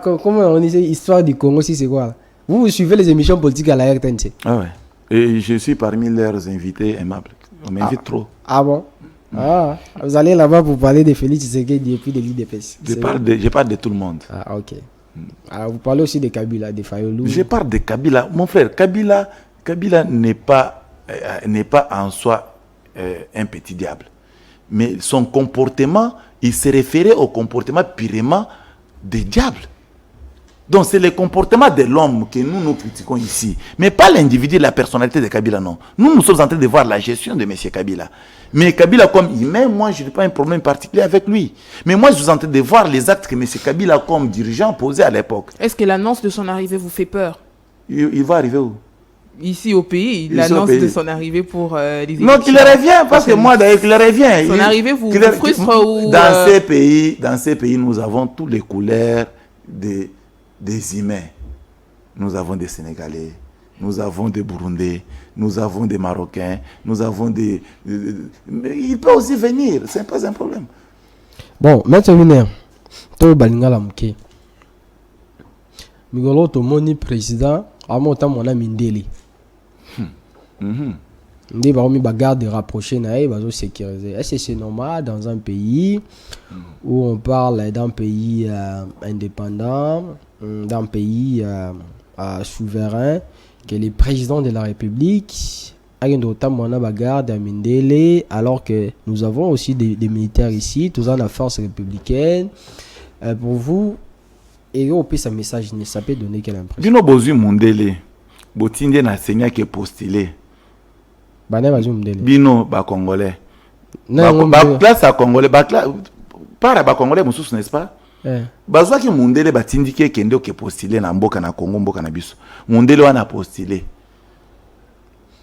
comment on dit histoire du Congo, si c'est quoi? Vous suivez les émissions politiques à la RTNC? Ouais. Et je suis parmi leurs invités aimables. On m'invite trop. Ah bon? Vous allez là-bas pour parler de Félix Tshisekedi et puis de l'IDPS. Je parle de tout le monde. Ah, ok. Alors, vous parlez aussi de Kabila, de Fayolou. Je parle de Kabila. Mon frère, Kabila n'est pas en soi un petit diable. Mais son comportement, il se référait au comportement purement des diables. Donc c'est le comportement de l'homme que nous critiquons ici. Mais pas l'individu, la personnalité de Kabila, non. Nous sommes en train de voir la gestion de M. Kabila. Mais Kabila comme humain, moi je n'ai pas un problème particulier avec lui. Mais moi je suis en train de voir les actes que M. Kabila comme dirigeant posait à l'époque. Est-ce que l'annonce de son arrivée vous fait peur? Il va arriver où? Ici au pays, l'annonce de son arrivée pour les élections. Non, qu'il revient, parce que moi d'ailleurs qu'il revient. Son arrivée vous frustre ou... Dans ces pays, nous avons toutes les couleurs des humains. Nous avons des Sénégalais, nous avons des Burundais, nous avons des Marocains, nous avons des... Mais il peut aussi venir, ce n'est pas un problème. Bon, Maître Winer, to balingala mke. Migolo to moni président, amota mona mindeli. Ndi ba mi bagarde rapprocher na bazo sécuriser. Est-ce que c'est normal dans un pays où on parle d'un pays indépendant, d'un pays souverain, que le président de la République a une bagarde à Mindele, alors que nous avons aussi des militaires ici, tous en la force républicaine. Pour vous, et au plus un message, ça peut donner quelle impression? Bino bozu Mindele, botinde na senya qui est postulé. Bino ba Congolais. Place à Congolais, para ba Congolais mususu, n'est-ce pas? Bazwa ki Mundele batindike kende ke postulé na mboka na Congo, mboka na biso. Mundele wana postulé.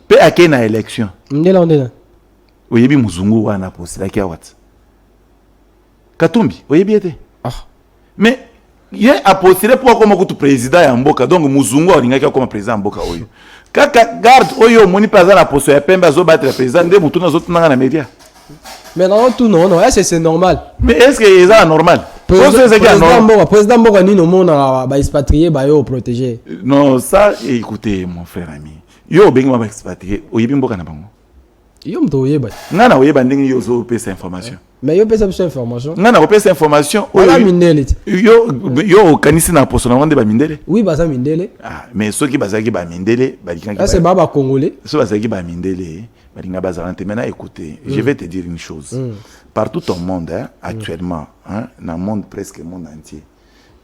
Pe ake na élection. Mundele ondela. Oyebi muzungu wana postulé ki awat. Katumbi, oyebi ete. Mais il a postulé pour comme kutu président ya mboka, donc muzungu oringaki comme président mboka oyo. Kaka garde oyo moni pas na poste ya pembe zo battre président de mutuna zo tunanga na média. Mais non tout non, est-ce que c'est normal? Mais est-ce que c'est normal? Président Mboka ni no mona ba expatrié ba yo protéger. Non, ça écoutez mon frère ami. Yo bengi ba expatrié, oyebi mboka na bango. Yo mto oyeba. Ngana oyeba ndenge yo zo pesa information. Mais yo pesa information. Ngana ko pesa information oyo mindele. Yo kanisi na poso na wande ba mindele. Oui, baza mindele. Mais ceux qui bazaki ba mindele, ba dikanga. Ça c'est baba congolais. Ceux bazaki ba mindele, ba dinga bazalante. Maintenant écoutez, je vais te dire une chose. Partout au monde actuellement, dans le monde presque le monde entier.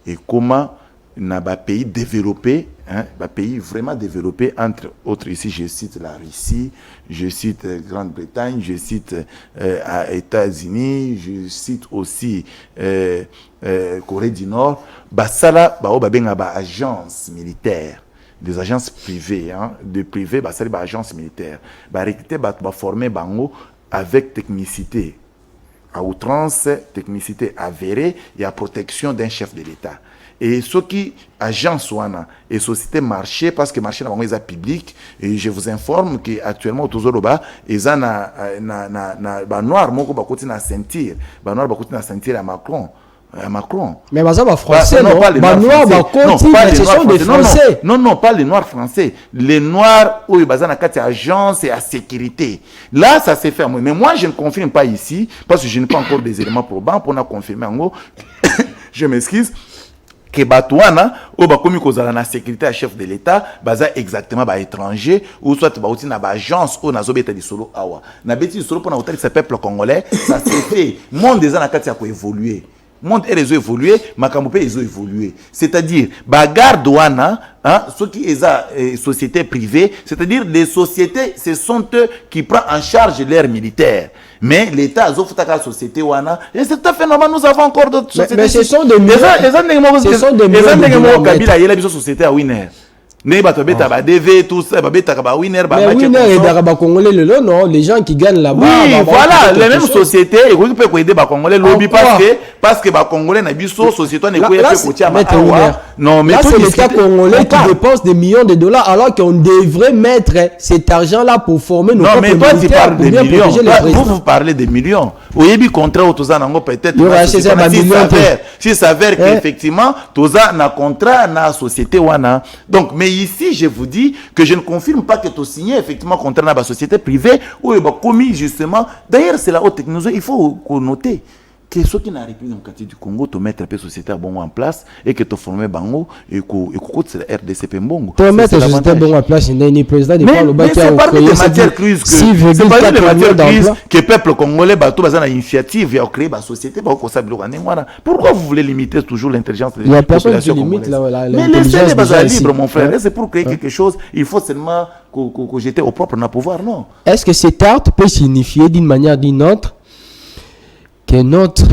Et comment na ba pays développés, hein, ba pays vraiment développés, entre autres ici je cite la Russie, je cite Grande-Bretagne, je cite États-Unis, je cite aussi Corée du Nord, basala ba benga ba agence militaire, des agences privées, hein, de privés, basala ba agence militaire, ba recruter ba former bango avec technicité à outrance, technicité avérée et à protection d'un chef de l'État. Et ce qui agence wana et société marché parce que marché na public, et je vous informe que actuellement autour ils ont na noir moko ba koti na sentir à Macron. Mais bah ça va français non, pas les noirs français. Ce sont des français. Non, pas les noirs français. Les noirs où ils basent na kati agence et à sécurité. Là ça s'est fait. Mais moi je ne confirme pas ici parce que je n'ai pas encore des éléments probants pour na confirmer en gros. Je m'excuse. Que batouana ou ba komi kozala na sécurité à chef de l'État baza exactement ba étranger ou soit ba outi na ba agence ou na zobeta di solo awa na beti di solo pour na hôtel ce peuple congolais ça s'est fait monde des na kati ya ko évoluer monde et les évoluer makambo pe ils ont évolué c'est-à-dire ba garde wana hein ceux qui est société privée c'est-à-dire les sociétés ce sont eux qui prennent en charge leurs militaires. Mais l'État a offert la société wana et c'est tout à fait normal, nous avons encore d'autres sociétés. Mais ce sont des millions. Ce sont des millions. Kabila il y a une société à Winner. Ne bato beta ba DV tout ça ba beta ba Winner ba match. Winner et Daraba Congolais le non, les gens qui gagnent là-bas. Oui, voilà, les mêmes sociétés et vous pouvez aider ba Congolais lobby parce que ba Congolais na biso société ne peut pas coûter à non, mais c'est l'État congolais qui dépense des millions de dollars alors qu'on devrait mettre cet argent là pour former nos propres militaires. Non, mais toi tu parles des millions. Vous parlez des millions. Au début contrat au toza nango peut-être si s'avère qu'effectivement toza na contrat na société wana. Donc mais ici, je vous dis que je ne confirme pas que tu as signé effectivement contrat dans la société privée ou il a commis justement. D'ailleurs, c'est la haute technologie. Il faut noter que ceux qui n'arrivent plus dans le quartier du Congo, tu mettre un peu société bongo en place et que tu formes bango et que c'est la RDCP bongo. Tu mettre la société bongo en place, il y a une président de parle mais c'est parmi des matières crises que c'est parmi des matières crises que le peuple congolais bateau basé dans l'initiative et a créé la société pour pourquoi vous voulez limiter toujours l'intelligence de la population limite mais laissez les bases libres mon frère, c'est pour créer quelque chose, il faut seulement que j'étais au propre na pouvoir non. Est-ce que cet acte peut signifier d'une manière ou d'une autre que notre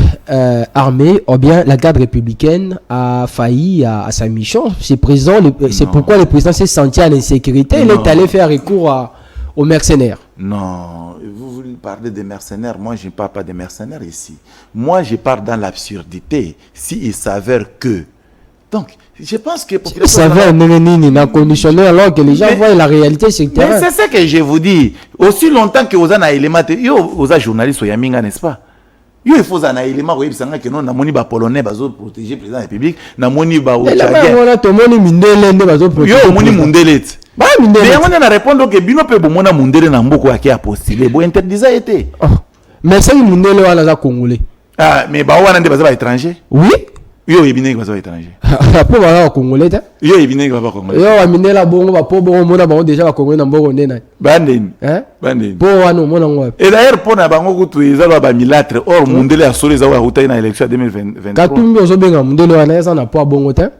armée, ou bien la garde républicaine, a failli à sa mission? C'est pourquoi le président s'est senti en insécurité. Il est allé faire recours aux mercenaires. Non, vous voulez parler des mercenaires. Moi, je ne parle pas des mercenaires ici. Moi, je parle dans l'absurdité. S'il s'avère que... Donc, je pense que... Il s'avère n'a conditionné alors que les gens voient la réalité sur le terrain. Mais c'est ce que je vous dis. Aussi longtemps que vous avez un élément... Vous êtes journaliste au Yaminga, n'est-ce pas? Il faut un élément où que non namoni ba polonais bazo protéger président de la République namoni ba Tchadien là to moni mindele nde bazo protéger yo moni mundele ba mindele mais on a répondre que bino pe bomona mundele na mboko yake a postuler bo interdisa été mais c'est mundele wala za congolais ah mais ba wana nde bazo ba étranger oui yo ebine bazo ba étranger po ba congolais ta yo ebine ba congolais yo aminela bongo ba po bongo mona ba déjà ba congolais na mboko ndena bandeni hein bandeni po wana mona ngwa et d'ailleurs pour na bango kutu ezalo ba milâtre or mundele a solo za wa hutai na élection 2023 Katumbi ozo benga mundele wana eza na po bongo ta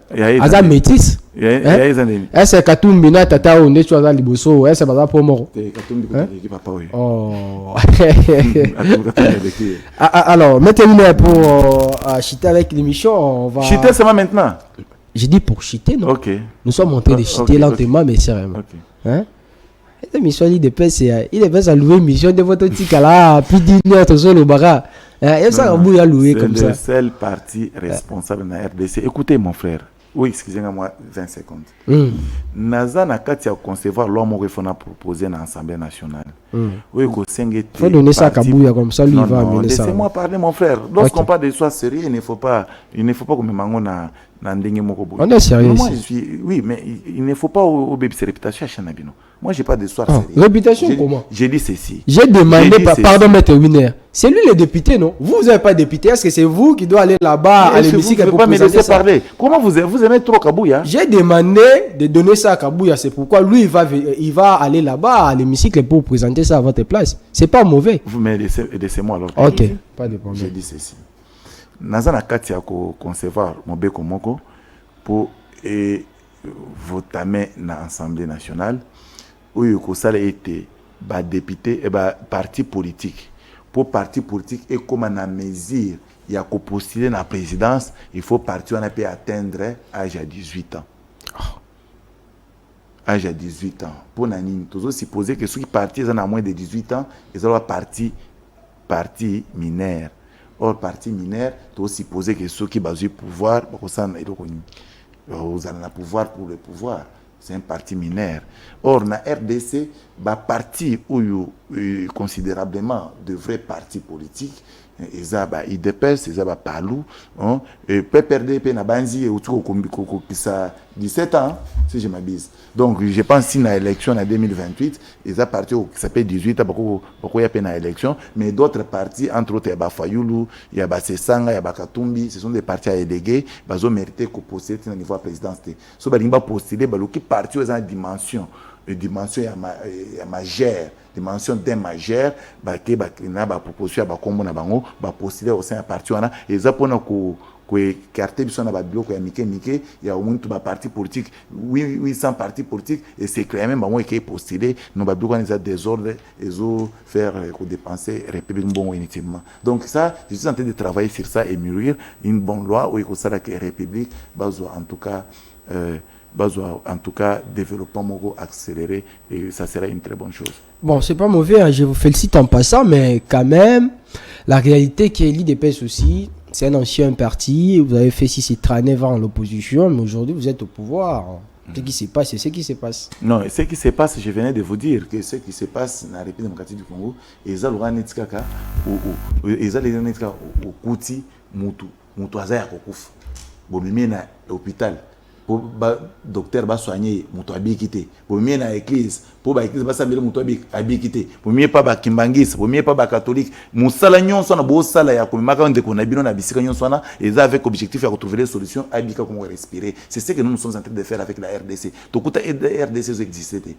aza métis est-ce Katumbi na tata onde tu aza liboso est-ce baza po moko Katumbi ko papa oui oh alors mettez-nous pour chiter avec l'émission on va chiter seulement maintenant. J'ai dit pour chiter non. OK. Nous sommes en train de chiter lentement mais sérieusement. OK. Hein? Cette mission il est à louer mission de votre tika là puis dire notre solo bara. Et ça on va louer comme ça. C'est le seul parti responsable de la RDC. Écoutez mon frère. Oui, excusez-moi 20 secondes. Naza na kati ya concevoir l'homme au faut proposer dans l'Assemblée nationale. Oui, ko sengé. Faut donner ça à Kabouya comme ça lui va amener ça. Laissez-moi parler mon frère. Lorsqu'on parle de soi sérieux, il ne faut pas que me mango na ndenge moko boy. On est sérieux. Moi je suis oui, mais il ne faut pas obéir sa réputation à Chanabino. Moi j'ai pas de soir sérieux. Réputation comment? J'ai dit ceci. J'ai demandé pardon maître Winner. C'est lui le député non? Vous n'avez pas de député. Est-ce que c'est vous qui doit aller là-bas à l'hémicycle pour me laisser parler? Comment vous aimez trop Kabouya? J'ai demandé de donner ça à Kabouya, c'est pourquoi lui il va aller là-bas à l'hémicycle pour présenter ça à votre place. C'est pas mauvais. Vous me laissez-moi alors. OK, pas de problème. J'ai dit ceci. Naza na kati ya ko concevoir mobeko moko pour et votamé dans l'Assemblée nationale où il y a été député et parti politique. Pour parti politique et comme on a mesure il y a qu'au postuler dans la présidence, il faut partir on a pu atteindre l'âge à 18 ans. Âge à 18 ans. Pour Nanine, toujours supposer que ceux qui partent à moins de 18 ans, ils ont parti mineur. Or, parti mineur, toujours supposer que ceux qui basent le pouvoir, vous avez le pouvoir pour le pouvoir. C'est un parti mineur. Or, dans la RDC, parti où il y a considérablement de vrais partis politiques, ils ont IDPS, ils ont Palou, et PPRD, na Banzi, et autour de 17 ans, si je m'abuse. Donc, je pense que si dans l'élection en 2028, ils ont parti qui s'appelle 18 ans, pourquoi il y a une élection, mais d'autres partis, entre autres, il y a Fayoulou, il y a Sesanga, il y a Katumbi, ce sont des partis à éléguer, ils ont mérité qu'on postuler au niveau de la présidence. Si ils ont postulé, ils parti aux dimensions. Dimension majeure, dimension d'un majeur, qui na proposition ba kombo na bango, ba postuler au sein de parti wana, et ça pour nous que carte biso na ba bloc ya mike il y a au moins tout ba parti politique, 800 partis politiques et c'est clair même bango qui postuler, nous ba bloc wana désordre et faire dépenser république bon inutilement. Donc ça, je suis en train de travailler sur ça et mûrir une bonne loi où il faut ça que république besoin en tout cas développement accéléré et ça serait une très bonne chose. Bon, c'est pas mauvais, hein, je vous félicite en passant, mais quand même, la réalité qui est l'IDPS aussi, c'est un ancien parti, vous avez fait 6 et 39 ans à l'opposition, mais aujourd'hui vous êtes au pouvoir. Ce qui se passe, c'est ce qui se passe. Non, ce qui se passe, je venais de vous dire que ce qui se passe dans la République démocratique du Congo, ils ont au Kouti, Moutou Azaya Kokouf, Bomimi na hôpital. Pour docteur va soigner mutu abikité pour mieux na église pour ba église ba sambela mutu abikité pour mieux pas ba kimbangisa pour mieux pas ba catholique musala nyonso na bo sala ya komaka ndeko na bino na bisika nyonso na et avec objectif à retrouver des solutions abika comment respirer. C'est ce que nous sommes en train de faire avec la RDC. Tokuta RDC existait.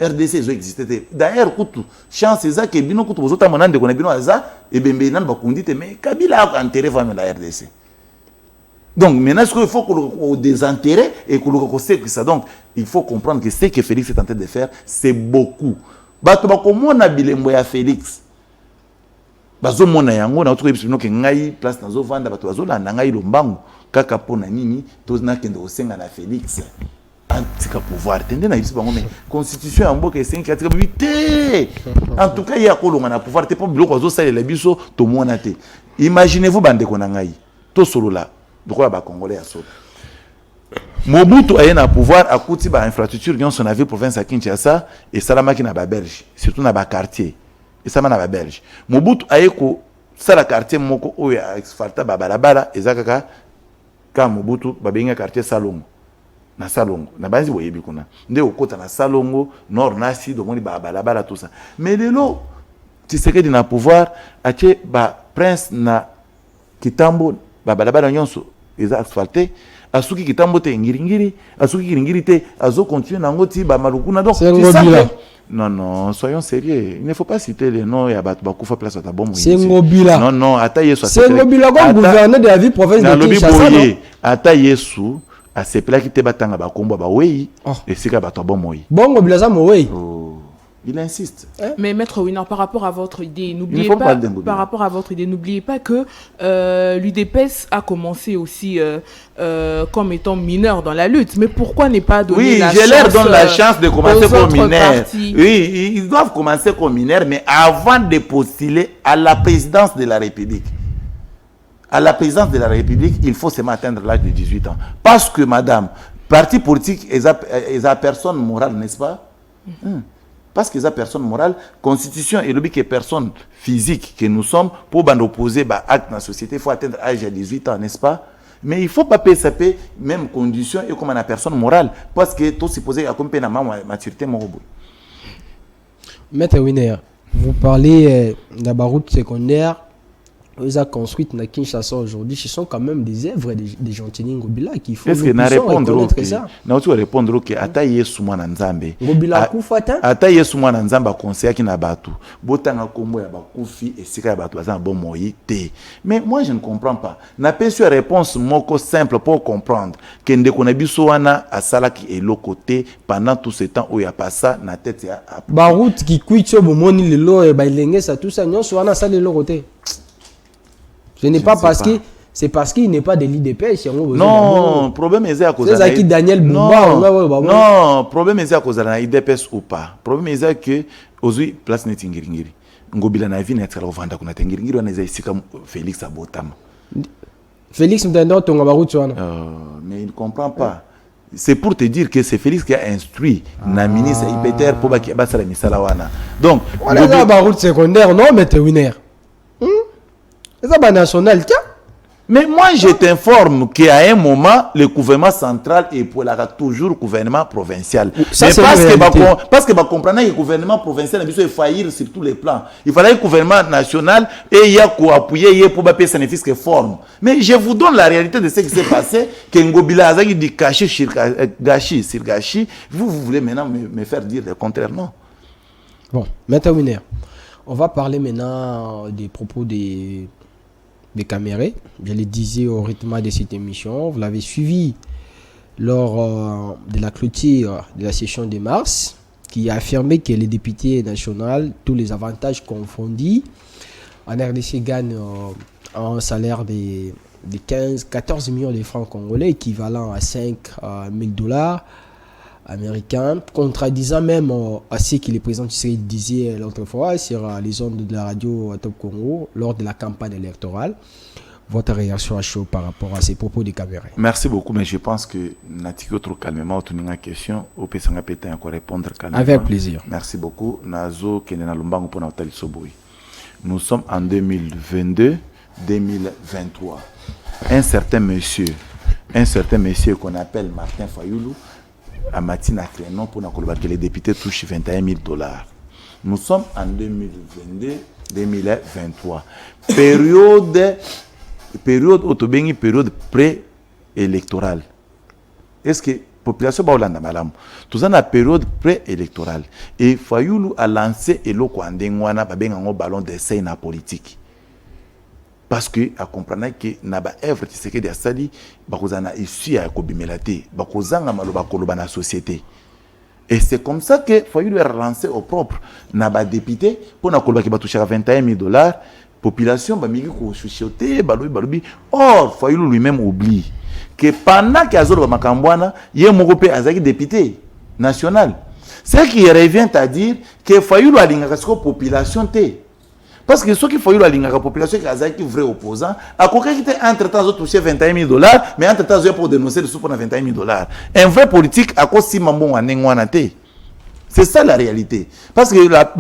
RDC existait. D'ailleurs kutu chance ça que bino kutu bozota monande ko na bino aza et bembe nan ba kundite mais Kabila a enterré vraiment la RDC. Donc maintenant, il faut qu'on désenterre et qu'on sait que ça. Donc, il faut comprendre que ce que Félix est en train de faire, c'est beaucoup. Comment on a bilembo ya Félix? Bazo mona yango na tuko bisino ke ngai place nazo vanda bato bazo la ngai lombango kaka pona nini to na kende osenga na Félix. Antika pouvoir tende na biso bango mais constitution ya mboka 5 atika bité. En tout cas, il y a kolonga na pouvoir te pas biloko bazo salela biso to mona te. Imaginez-vous bande ko na ngai. To solo là. Pourquoi les Congolais sont Mobutu a un pouvoir à côté de l'infrastructure dans son ville province à Kinshasa et Salama qui n'a pas belge, surtout dans les quartiers. Et ça m'a pas belge. Mobutu a eu ça la quartier moko où il y a asphalté balabala et ça quand Mobutu ba benga quartier Salongo. Na Salongo, na base boyebi kuna. Nde okota na Salongo, nord na sud, domoni balabala tout ça. Mais de l'eau, tu sais que dans le pouvoir, a che ba prince na Kitambo balabala nyonso eza asphalté asuki kitambo te ngiringiri asuki ngiringiri te azo continuer nango ti ba malukuna donc non soyons sérieux, il ne faut pas citer les noms ya batu bakufa place ta bombo c'est Ngobila non ata yesu c'est Ngobila comme gouverneur de la ville province de Kinshasa ata yesu a sepela ki te batanga bakombo ba wei et sika batu bombo bon Ngobila za mo wei il insiste. Mais Maître Winner, par rapport à votre idée, n'oubliez pas que l'UDPS a commencé aussi comme étant mineur dans la lutte. Mais pourquoi n'est pas donné la chance? Oui, je leur donne la chance de commencer comme mineur. Oui, ils doivent commencer comme mineurs, mais avant de postuler à la présidence de la République. À la présidence de la République, il faut seulement atteindre l'âge de 18 ans. Parce que, madame, parti politique, ils ont personne morale, n'est-ce pas? Parce que ça personne morale, constitution et le que personne physique que nous sommes pour opposer acte dans la société, il faut atteindre l'âge de 18 ans, n'est-ce pas? Mais il ne faut pas payer même condition et comme une personne morale, parce que tout supposé à accompagner la maturité morale. Maître Winner, vous parlez de la route secondaire ils ont construit na Kinshasa aujourd'hui, ce sont quand même des œuvres des Gentini Ngobila qui font. Est-ce que na répondre na tu répondre que ata Yesu mwana nzambe Ngobila kufata ata Yesu mwana nzamba conseil ki na batu botanga kombo ya bakufi esika ya batu bazana bon moyi te. Mais moi je ne comprends pas. Na pesu réponse moko simple pour comprendre que ndeko na biso wana asala ki elokote pendant tout ce temps où il y a pas ça na tête ya ba route qui kuitso bomoni lelo e ba ilenge ça tout ça nyonso wana ça lelo côté. Ce n'est pas parce que c'est parce qu'il n'est pas de l'IDPS. Non, problème est à cause de qui Daniel Boumba. Non, problème est à cause de l'IDPS ou pas. Problème est que aujourd'hui place n'est ngiri. Ngobila na vie n'est pas vendre qu'on a ngiri on est ici comme Félix Abotama. Félix m'tendant ton route mais il ne comprend pas. C'est pour te dire que c'est Félix qui a instruit na ministre IPTR pour ba la misala wana. Donc, on a la route secondaire non mais tu es winner. C'est ça national tiens. Mais moi je t'informe qu'à un moment le gouvernement central est pour la toujours gouvernement provincial. Ça, mais parce que comprendre que le gouvernement provincial a besoin de faillir sur tous les plans. Il fallait un gouvernement national et il y a quoi appuyer pour payer bénéfice que forme. Mais je vous donne la réalité de ce qui s'est passé que Ngobila Azaki dit gâchis sur gâchis. Vous voulez maintenant me faire dire le contraire, non? Bon, maintenant Winner. On va parler maintenant des propos des Camérés. Je le disais au rythme de cette émission. Vous l'avez suivi lors de la clôture de la session de mars, qui a affirmé que les députés nationaux, tous les avantages confondus, en RDC gagnent un salaire de 14 millions de francs congolais, équivalent à 5 000 dollars américains, contradisant même à ce que le président Tshisekedi disait l'autre fois sur les ondes de la radio Top Congo lors de la campagne électorale. Votre réaction à chaud par rapport à ces propos de Caméré? Merci beaucoup, mais je pense que Natiko trop calmement autour de la question, au Pessanga peut encore répondre calmement. Avec plaisir. Merci beaucoup. Nazo Kenena Lumbango pour Nathalie Soboui. Nous sommes en 2022, 2023. Un certain monsieur qu'on appelle Martin Fayoulou, à Matina Crénon pour que les députés touchent 21 000 dollars. Nous sommes en 2022-2023. Période autobéni, période pré-électorale. Est-ce que la population va au malam? Tout ça, la période pré-électorale. Et Fayoulou a lancé Elo Kwandengwana, un ballon d'essai dans la politique. Parce que a comprendre que na ba œuvre qui seke de sali ba kozana issu à kobimelate ba kozanga maloba koloba na société. Et c'est comme ça que Fayoulou a relancé au propre na ba député pour na koloba ki ba toucher 21 000 dollars population ba miki ko chuchoter balobi. Or Fayoulou lui-même oublie que pendant que azolo ba makambwana ye moko pe azaki député national. Ce qui revient à dire que Fayoulou a linga ko population té. Parce que ceux qui font la population qui est vrai opposant, à quoi qui était entre-temps touché 21 000 dollars, mais entre-temps pour dénoncer le sous pour 21 000 dollars. Un vrai politique à quoi si mambo en est. C'est ça la réalité. Parce que la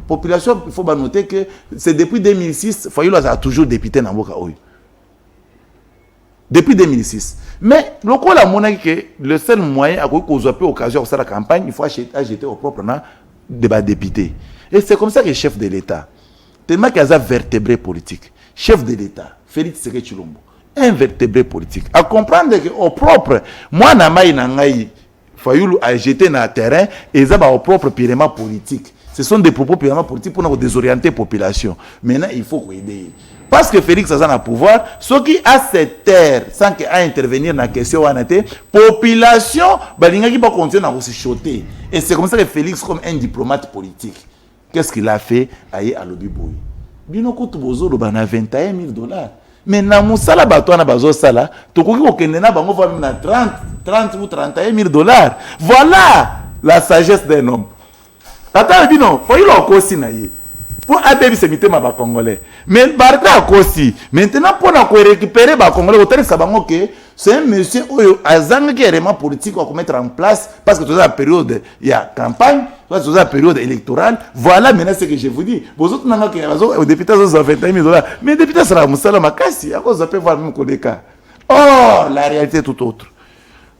population, il faut noter que c'est depuis 2006, Fayoulou a toujours député dans Boka Oyo. Depuis 2006. Mais le coup la monnaie que le seul moyen à quoi qu'on a pu occasion de faire la campagne, il faut acheter au propre nom de député. Et c'est comme ça que le chef de l'État, tellement qu'il y a un vertébré politique, chef de l'État, Félix Tshisekedi Tshilombo, un vertébré politique, à comprendre qu'au propre, moi, Namaï, Fayoulou a jeté dans le terrain, et ça va au propre purement politique. Ce sont des propos purement politiques pour nous désorienter la population. Maintenant, il faut aider. Parce que Félix a un pouvoir, ce qui a cette terre, sans qu'il a intervenir dans la question, la population, qui va continuer à se choter. Et c'est comme ça que Félix, comme un diplomate politique, qu'est-ce qu'il a fait à Alobi Boy? Bino Koutoubozo, le bana 21 000 dollars. Mais na musala bato na bazo sala, tokoki kokende na bango va même na 30 ou 31 000 dollars. Voilà la sagesse d'un homme. Tata bino, faut il okosi na ye. Pour abebi se mitema ba congolais. Mais barka okosi. Maintenant pour na ko récupérer ba congolais, hôtel sabango que c'est un monsieur oyo azanga qui est vraiment politique à mettre en place parce que toute la période il y a campagne, toute la période électorale. Voilà maintenant ce que je vous dis. Vous autres n'avez qu'à raison aux députés ont 21 000 dollars. Mais les députés sera musala makasi à cause de peut voir même Kodeka. Or la réalité est tout autre.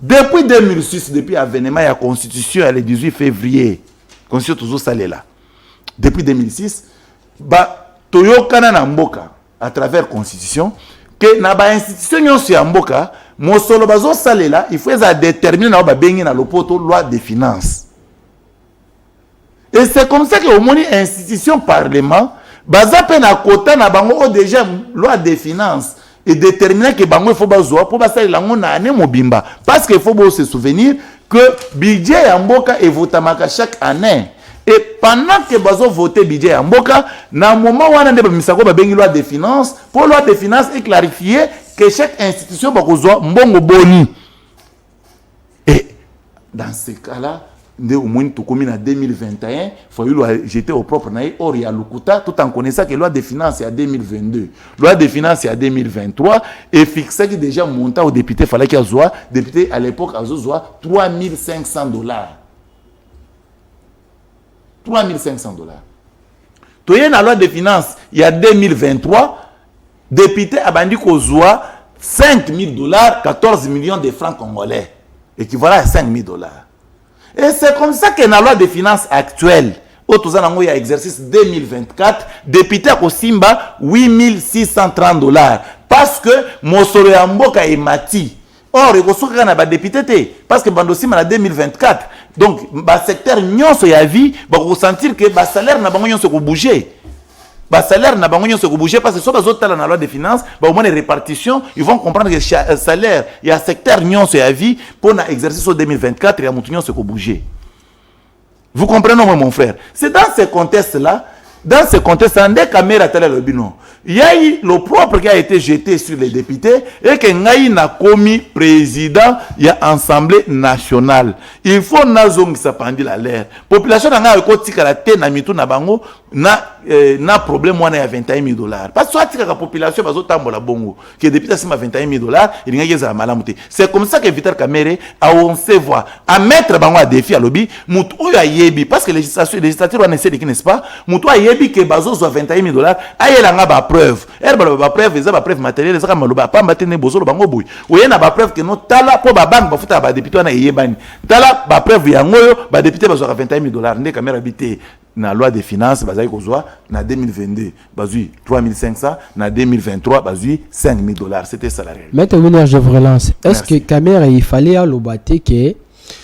Depuis 2006, depuis l'avènement de la constitution le 18 février, constitution toujours salée là. Depuis 2006, ba toyokana na mboka. à travers la Constitution, que dans l'institution de Mboka, Mosolo Bazo Salela, il faut déterminer dans la loi des finances. Et c'est comme ça que au moins institution parlement, baza pe na quota na bango déjà loi des finances et déterminer que bango il faut bazoa pour basaler la ngona ane mobimba parce qu'il faut se souvenir que budget ya mboka est voté chaque année. Et pendant que bazo voté budget ya mboka, na moment wana nde bamisako ba bengi loi des finances, pour loi des finances est clarifié que chaque institution ba kozwa mbongo boni. Et dans ce cas-là, au moins tout comme en 2021, il faut jeter au propre naï or ya lukuta tout en connaissant que loi des finances est à 2022, loi des finances est à 2023 et fixé que déjà montant au député fallait qu'il soit député à l'époque à soit $3,500. $3,500. Tu y a la loi des finances il y a 2023, député a bandi qu'on soit $5,000, 14 millions de francs congolais, équivalent à $5,000. Et c'est comme ça que dans la loi des finances actuelle, au Touzanango, il y a exercice 2024, député à Kosimba, $8,630. Parce que Mosoro Yamboka est mati. Or, il y a un député, parce que Bandosima en 2024. Donc, le secteur nyonso ya vie, va ressentir que le salaire n'a pas bougé. Le salaire n'a pas bougé parce que si vous avez la loi des finances, au moins les répartitions, ils vont comprendre que le salaire, il y a un secteur nyonso ya vie pour l'exercice 2024, il y a un bougé. Vous comprenez, mon frère? C'est dans ce contexte-là, dès caméra télé le binon, il y a eu le propre qui a été jeté sur les députés et que Ngaï n'a commis président, il y a Assemblée nationale. Il faut nazong qui s'appendit la l'air. Population n'a pas de la tête na mitou na bango na problème moi na $21,000. Parce que soit la population va zotambola bongo que député sima $21,000, il n'y a pas malamuté. C'est comme ça que Vital Kamere a on se voit à mettre bango à défi à lobby mutu ya yebi parce que législature on essaie de n'est-ce pas mutu ya yebi que bazo zo $21,000 ayela nga ba preuve ba preuve eza ba preuve matérielle eza maloba pa matene bozo lo bango boy oyena ba preuve que no tala po ba banque ba futa ba député na yebani tala ba preuve ya ngoyo ba député bazo $21,000 ndé caméra bité na loi des finances bazali kozwa na 2022 bazui $3,500 na 2023 bazui $5,000. C'était ça la réalité. Maître Winer, je vous relance. Est-ce que caméra il fallait à l'obate que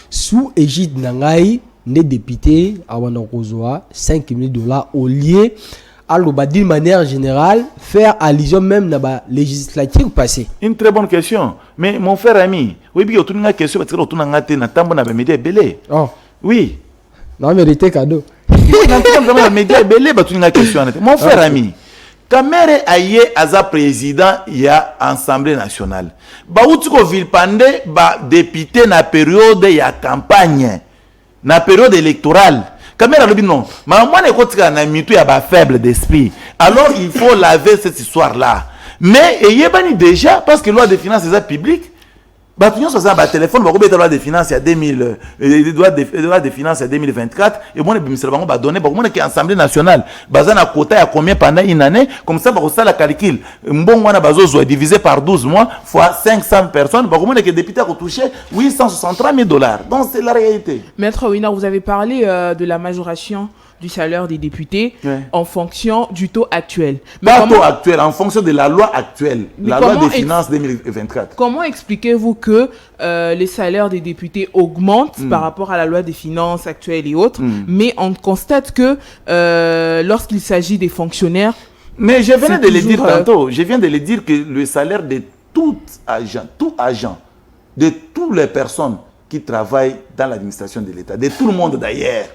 sous égide nangai les députés avant kozwa $5,000 au lieu à l'obate d'une manière générale faire allusion même à la législature passée? Une très bonne question. Mais mon frère ami, oui bien tu n'as question parce que tu n'as pas na tambo na média belé. Oh. Oui. Non mérité cadeau. Mon frère ami, Kamere aye aza président ya Assemblée nationale. Ba utiko vilpande ba député na période ya campagne, na période électorale. Kamere lobi non, ma moi ne kotika na mitu ya ba faible d'esprit. Alors il faut laver cette histoire là. Mais yebani déjà parce que loi de finances est publique. Batunion sur ça, téléphone, va loi des finances à 2000, loi des finances à 2024, et bon, le ministère va donner, bon, qui est Assemblée nationale, basé na quota à combien pendant une année, comme ça, va ça la calcul, bon, on a bazo divisé par 12 mois, fois 500 personnes, bon, qui est député a touché $863,000. Donc, c'est la réalité. Maître Winer, vous avez parlé de la majoration du salaire des députés en fonction du taux actuel. Mais pas taux actuel, en fonction de la loi actuelle, la loi des finances 2024. Comment expliquez-vous que les salaires des députés augmentent par rapport à la loi des finances actuelle et autres, mais on constate que lorsqu'il s'agit des fonctionnaires... Mais je viens de le dire tantôt, je viens de le dire que le salaire de tout agent, de toutes les personnes qui travaillent dans l'administration de l'État, de tout le monde d'ailleurs,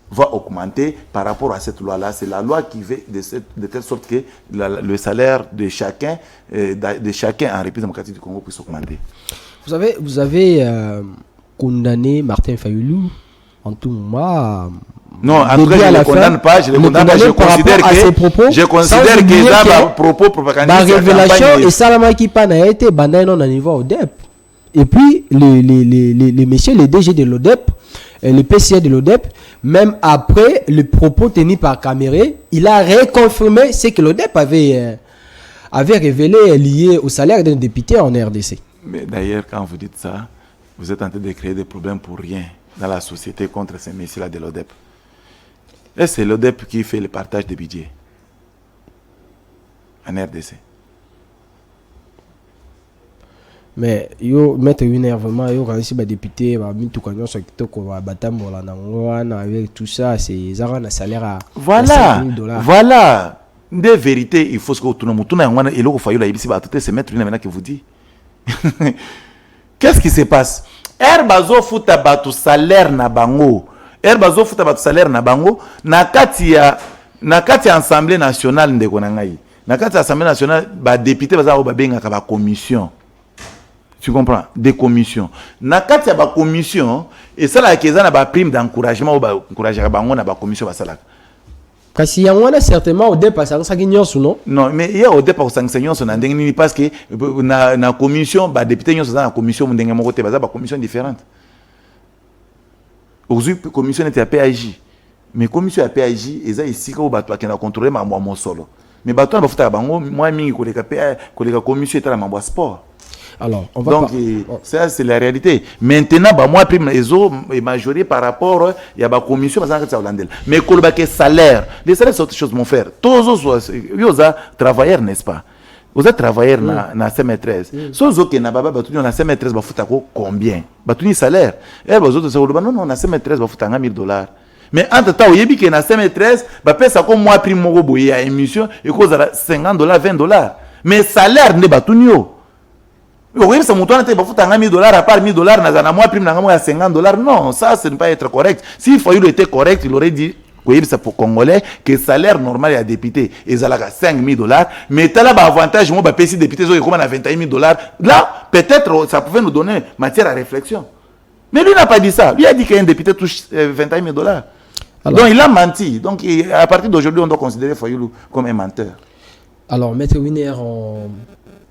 va augmenter par rapport à cette loi-là. C'est la loi qui veut de telle sorte que le salaire de chacun en République démocratique du Congo puisse augmenter. Vous avez condamné Martin Fayulu en tout moment. Non, en tout cas, je ne le condamne pas. Je le condamne pas. Je considère que dans les propos propagandistes, la révélation et Salama qui n'a été bandé non à niveau ODEP. Et puis, les messieurs, les DG de l'ODEP, le PCA de l'ODEP, même après le propos tenu par Kamere, il a reconfirmé ce que l'ODEP avait révélé lié au salaire d'un député en RDC. Mais d'ailleurs, quand vous dites ça, vous êtes en train de créer des problèmes pour rien dans la société contre ces messieurs-là de l'ODEP. Et c'est l'ODEP qui fait le partage des budgets. en RDC. Mais yo mettre une vraiment yo quand c'est député va mis tout quand sur TikTok va batambola na avec tout ça c'est zara na salaire à voilà voilà de vérité il faut ce que tout le monde na ngwana et loko fayo la ibisi ba tout se mettre une maintenant que vous dit qu'est-ce qui se passe bazo futa batu salaire na bango bazo futa batu salaire na bango na kati ya assemblée nationale ndeko na ngai na kati ya assemblée nationale ba député baza ba benga ka ba commission. Tu comprends? Des commissions. Na kati ya ba commission et ça la keza na ba prime d'encouragement ou ba encourager bango na ba commission ba sala. Kasi yangwana certainement au départ ça nyonso non? Non, mais il y a au départ ça nyonso na ndenge ni parce que na commission ba député nyonso na commission ndenge moko te ba commission différente. Aujourd'hui commission était à PAJ. Mais commission à PAJ eza ici ko ba to akena contrôler ma moi solo. Mais ba to ba futa bango moi mingi ko leka commission eta la mambo sport. Alors, on va donc ça c'est la réalité. Maintenant bah moi prime est majoré par rapport il y a ba commission parce que ça hollandais. Mais kolba que salaire, les salaires c'est autre chose mon frère. Tous os yoza travailleurs n'est-ce pas? Vous êtes travailleur na CM13. Sozo que na baba batuni na CM13 ba futa ko combien? Batuni salaire. Et ba autres c'est non na CM13 ba futa $1000. Mais entre temps yebi que na CM13 ba pesa comme moi prime mo boye à émission et cause $50 $20. Mais salaire ne batuni yo. Oui, ça monte à $1000 à part $1000 na moi prime na à $50. Non, ça ce n'est pas être correct. S'il faut il était correct, il aurait dit oui, ça pour congolais que salaire normal à député est à $5000, mais tu as l'avantage moi payer député comme à $21000. Là, peut-être ça pouvait nous donner matière à réflexion. Mais lui n'a pas dit ça. Lui a dit qu'un député touche $21000. Donc il a menti. Donc à partir d'aujourd'hui, on doit considérer Fayoulou comme un menteur. Alors, Maître Winer,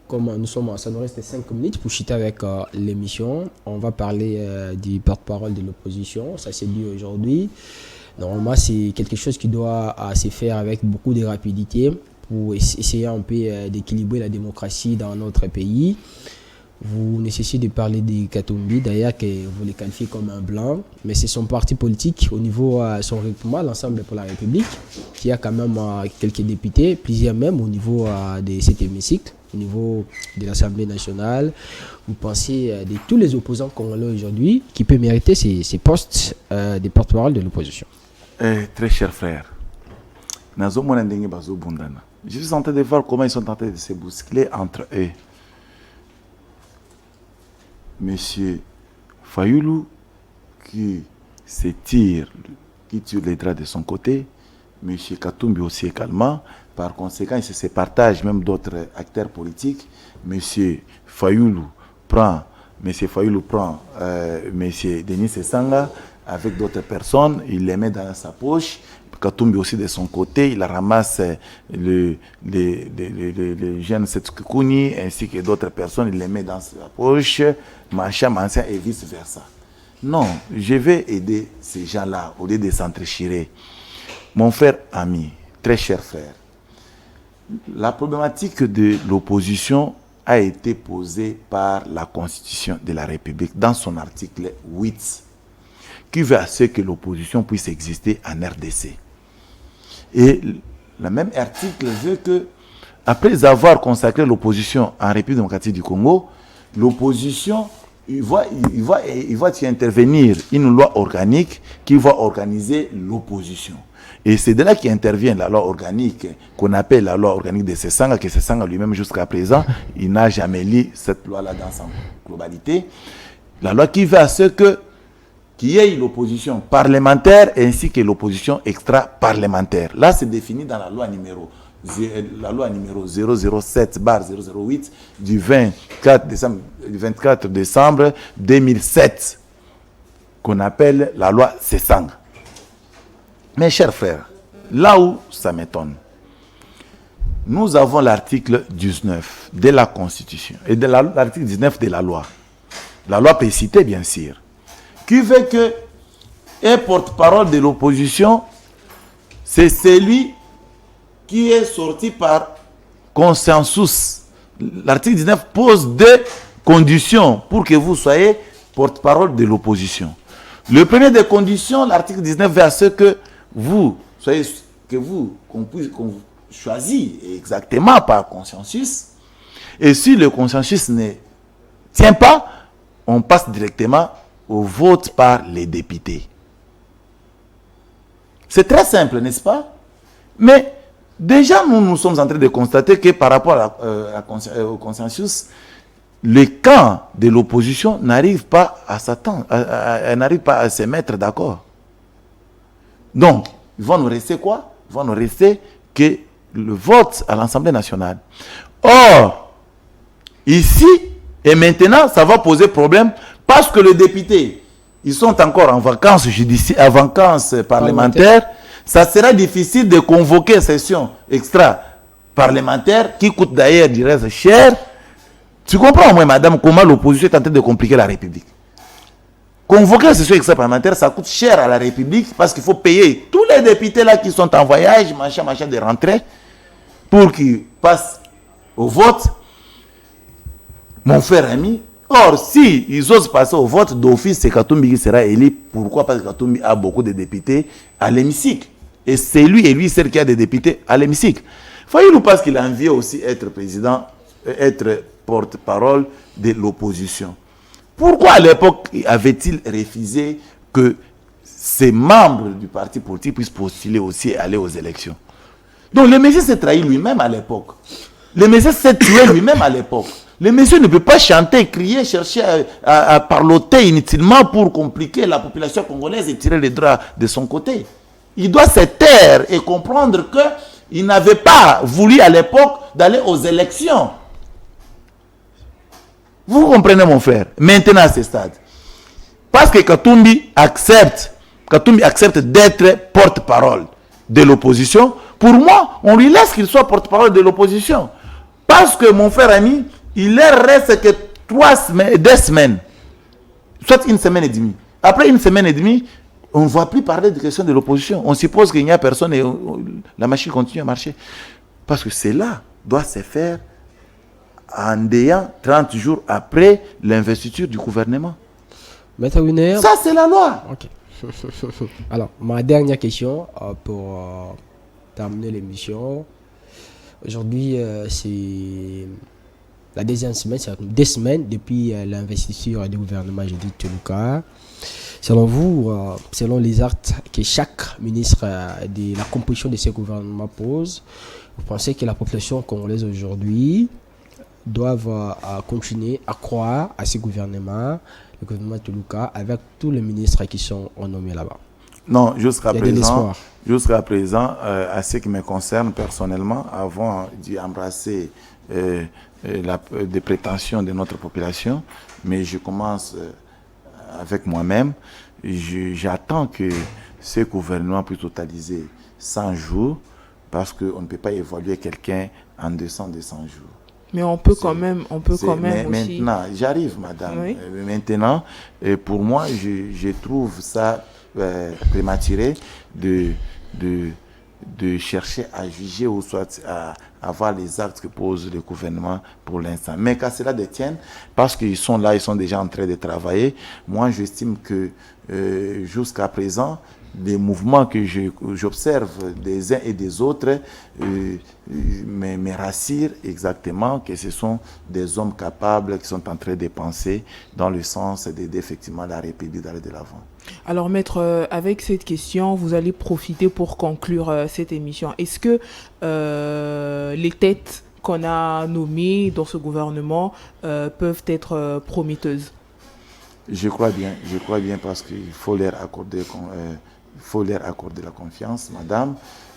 comme nous sommes, ça nous reste 5 minutes pour chuter avec l'émission. On va parler du porte-parole de l'opposition. Ça s'est dit aujourd'hui. Normalement, c'est quelque chose qui doit se faire avec beaucoup de rapidité pour essayer un peu d'équilibrer la démocratie dans notre pays. Vous nécessitez de parler de Katumbi, d'ailleurs, que vous le qualifiez comme un blanc, mais c'est son parti politique au niveau son regroupement, l'Ensemble pour la République, qui a quand même quelques députés, plusieurs même au niveau de cet hémicycle, au niveau de l'Assemblée nationale. Vous pensez de tous les opposants congolais aujourd'hui qui peuvent mériter ces postes de porte-parole de l'opposition? Très cher frère, je suis en train de voir comment ils sont en train de se bousculer entre eux. Monsieur Fayoulou qui se tire, qui tire les draps de son côté, Monsieur Katumbi aussi également. Par conséquent, il se partage même d'autres acteurs politiques. Monsieur Fayoulou prend Monsieur Denis Sanga avec d'autres personnes, il les met dans sa poche. Katumbi aussi de son côté, il ramasse les jeunes Setsukouni ainsi que d'autres personnes, il les met dans sa poche, Mancha, et vice-versa. Non, je vais aider ces gens-là au lieu de s'entrechirer. Mon frère ami, très cher frère, la problématique de l'opposition a été posée par la Constitution de la République dans son article 8, qui veut à ce que l'opposition puisse exister en RDC. Et le même article veut que, après avoir consacré l'opposition en République démocratique du Congo, l'opposition, il va y intervenir une loi organique qui va organiser l'opposition. Et c'est de là qu'intervient la loi organique, qu'on appelle la loi organique de Sesanga, que Sesanga lui-même jusqu'à présent, il n'a jamais lu cette loi-là dans sa globalité. La loi qui veut à ce que qu'il y ait l'opposition parlementaire ainsi que l'opposition extra-parlementaire. Là, c'est défini dans la loi numéro 007/008 du 24 décembre 2007, qu'on appelle la loi Sesang. Mes chers frères, là où ça m'étonne, nous avons l'article 19 de la Constitution et de l'article 19 de la loi. La loi peut citer, bien sûr, qui veut que un porte-parole de l'opposition, c'est celui qui est sorti par consensus. L'article 19 pose deux conditions pour que vous soyez porte-parole de l'opposition. Le premier des conditions, l'article 19 veut à ce que vous soyez, qu'on choisi exactement par consensus. Et si le consensus ne tient pas, on passe directement au vote par les députés. C'est très simple, n'est-ce pas? Mais déjà, nous sommes en train de constater que par rapport au consensus, les camps de l'opposition n'arrivent pas à s'attendre, n'arrivent pas à se mettre d'accord. Donc, ils vont nous rester quoi? Ils vont nous rester que le vote à l'Assemblée nationale. Or, ici et maintenant, ça va poser problème parce que les députés, ils sont encore en vacances judiciaires, en vacances parlementaires. Ça sera difficile de convoquer une session extra-parlementaire qui coûte d'ailleurs du reste cher. Tu comprends, moi, madame, comment l'opposition est en train de compliquer la République? Convoquer une session extra-parlementaire, ça coûte cher à la République parce qu'il faut payer tous les députés là qui sont en voyage, machin, de rentrée, pour qu'ils passent au vote. Mon frère ami, or, si ils osent passer au vote d'office, c'est Katumbi qui sera élu. Pourquoi? Parce que Katumbi a beaucoup de députés à l'hémicycle. Et c'est lui seul qui a des députés à l'hémicycle. Voyez-nous parce qu'il a envie aussi être président, être porte-parole de l'opposition. Pourquoi à l'époque avait-il refusé que ses membres du parti politique puissent postuler aussi et aller aux élections? Donc le monsieur s'est trahi lui-même à l'époque. Le monsieur s'est tué lui-même à l'époque. Le monsieur ne peut pas chanter, crier, chercher à parloter inutilement pour compliquer la population congolaise et tirer les droits de son côté. Il doit se taire et comprendre qu'il n'avait pas voulu à l'époque d'aller aux élections. Vous comprenez, mon frère? Maintenant à ce stade. Parce que Katumbi accepte d'être porte-parole de l'opposition. Pour moi, on lui laisse qu'il soit porte-parole de l'opposition. Parce que, mon frère ami, il ne reste que 2 semaines. Soit une semaine et demie. Après une semaine et demie, on ne va plus parler de questions de l'opposition. On suppose qu'il n'y a personne et la machine continue à marcher. Parce que cela doit se faire en ayant 30 jours après l'investiture du gouvernement. Maître Winer. Ça, c'est la loi. Ok. Alors, ma dernière question pour terminer l'émission. Aujourd'hui, c'est la deuxième semaine, c'est 2 semaines depuis l'investiture du gouvernement Judith Tuluka. Selon vous, selon les actes que chaque ministre de la composition de ce gouvernement pose, vous pensez que la population congolaise aujourd'hui doivent continuer à croire à ce gouvernement, le gouvernement Tuluka, avec tous les ministres qui sont nommés là-bas? Non, jusqu'à présent, à ce qui me concerne personnellement, avant d'embrasser des prétentions de notre population, mais je commence avec moi-même, j'attends que ce gouvernement puisse totaliser 100 jours, parce qu'on ne peut pas évaluer quelqu'un en dessous de 100 jours. Mais on peut quand même aussi... Maintenant, j'arrive, madame. Oui. Maintenant, pour moi, je trouve ça prématuré de chercher à juger ou soit à voir les actes que pose le gouvernement pour l'instant. Mais qu'à cela détienne, parce qu'ils sont là, ils sont déjà en train de travailler, moi j'estime que jusqu'à présent, les mouvements que j'observe des uns et des autres me rassurent exactement que ce sont des hommes capables qui sont en train de penser dans le sens d'aider effectivement la République d'aller de l'avant. Alors maître, avec cette question, vous allez profiter pour conclure cette émission. Est-ce que les têtes qu'on a nommées dans ce gouvernement peuvent être prometteuses? Je crois bien parce qu'il faut leur accorder la confiance, madame.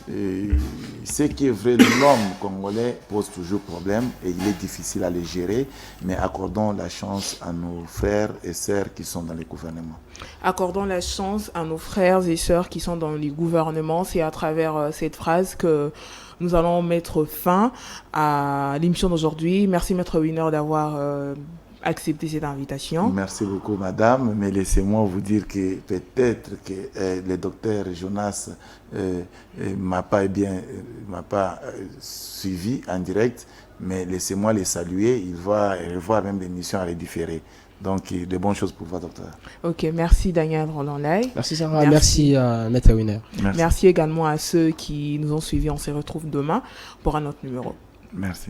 Ce qui est vrai, l'homme congolais pose toujours problème et il est difficile à les gérer, mais accordons la chance à nos frères et sœurs qui sont dans les gouvernements. Accordons la chance à nos frères et sœurs qui sont dans les gouvernements. C'est à travers cette phrase que nous allons mettre fin à l'émission d'aujourd'hui. Merci Maître Winer d'avoir accepter cette invitation. Merci beaucoup, madame. Mais laissez-moi vous dire que peut-être que le docteur Jonas m'a pas suivi en direct, mais laissez-moi les saluer. Il va revoir même l'émission à les différer. Donc, de bonnes choses pour vous, docteur. Ok, merci Daniel Roland-Lay. Merci Sarah, merci à Maître Winner. Merci également à ceux qui nous ont suivis. On se retrouve demain pour un autre numéro. Merci.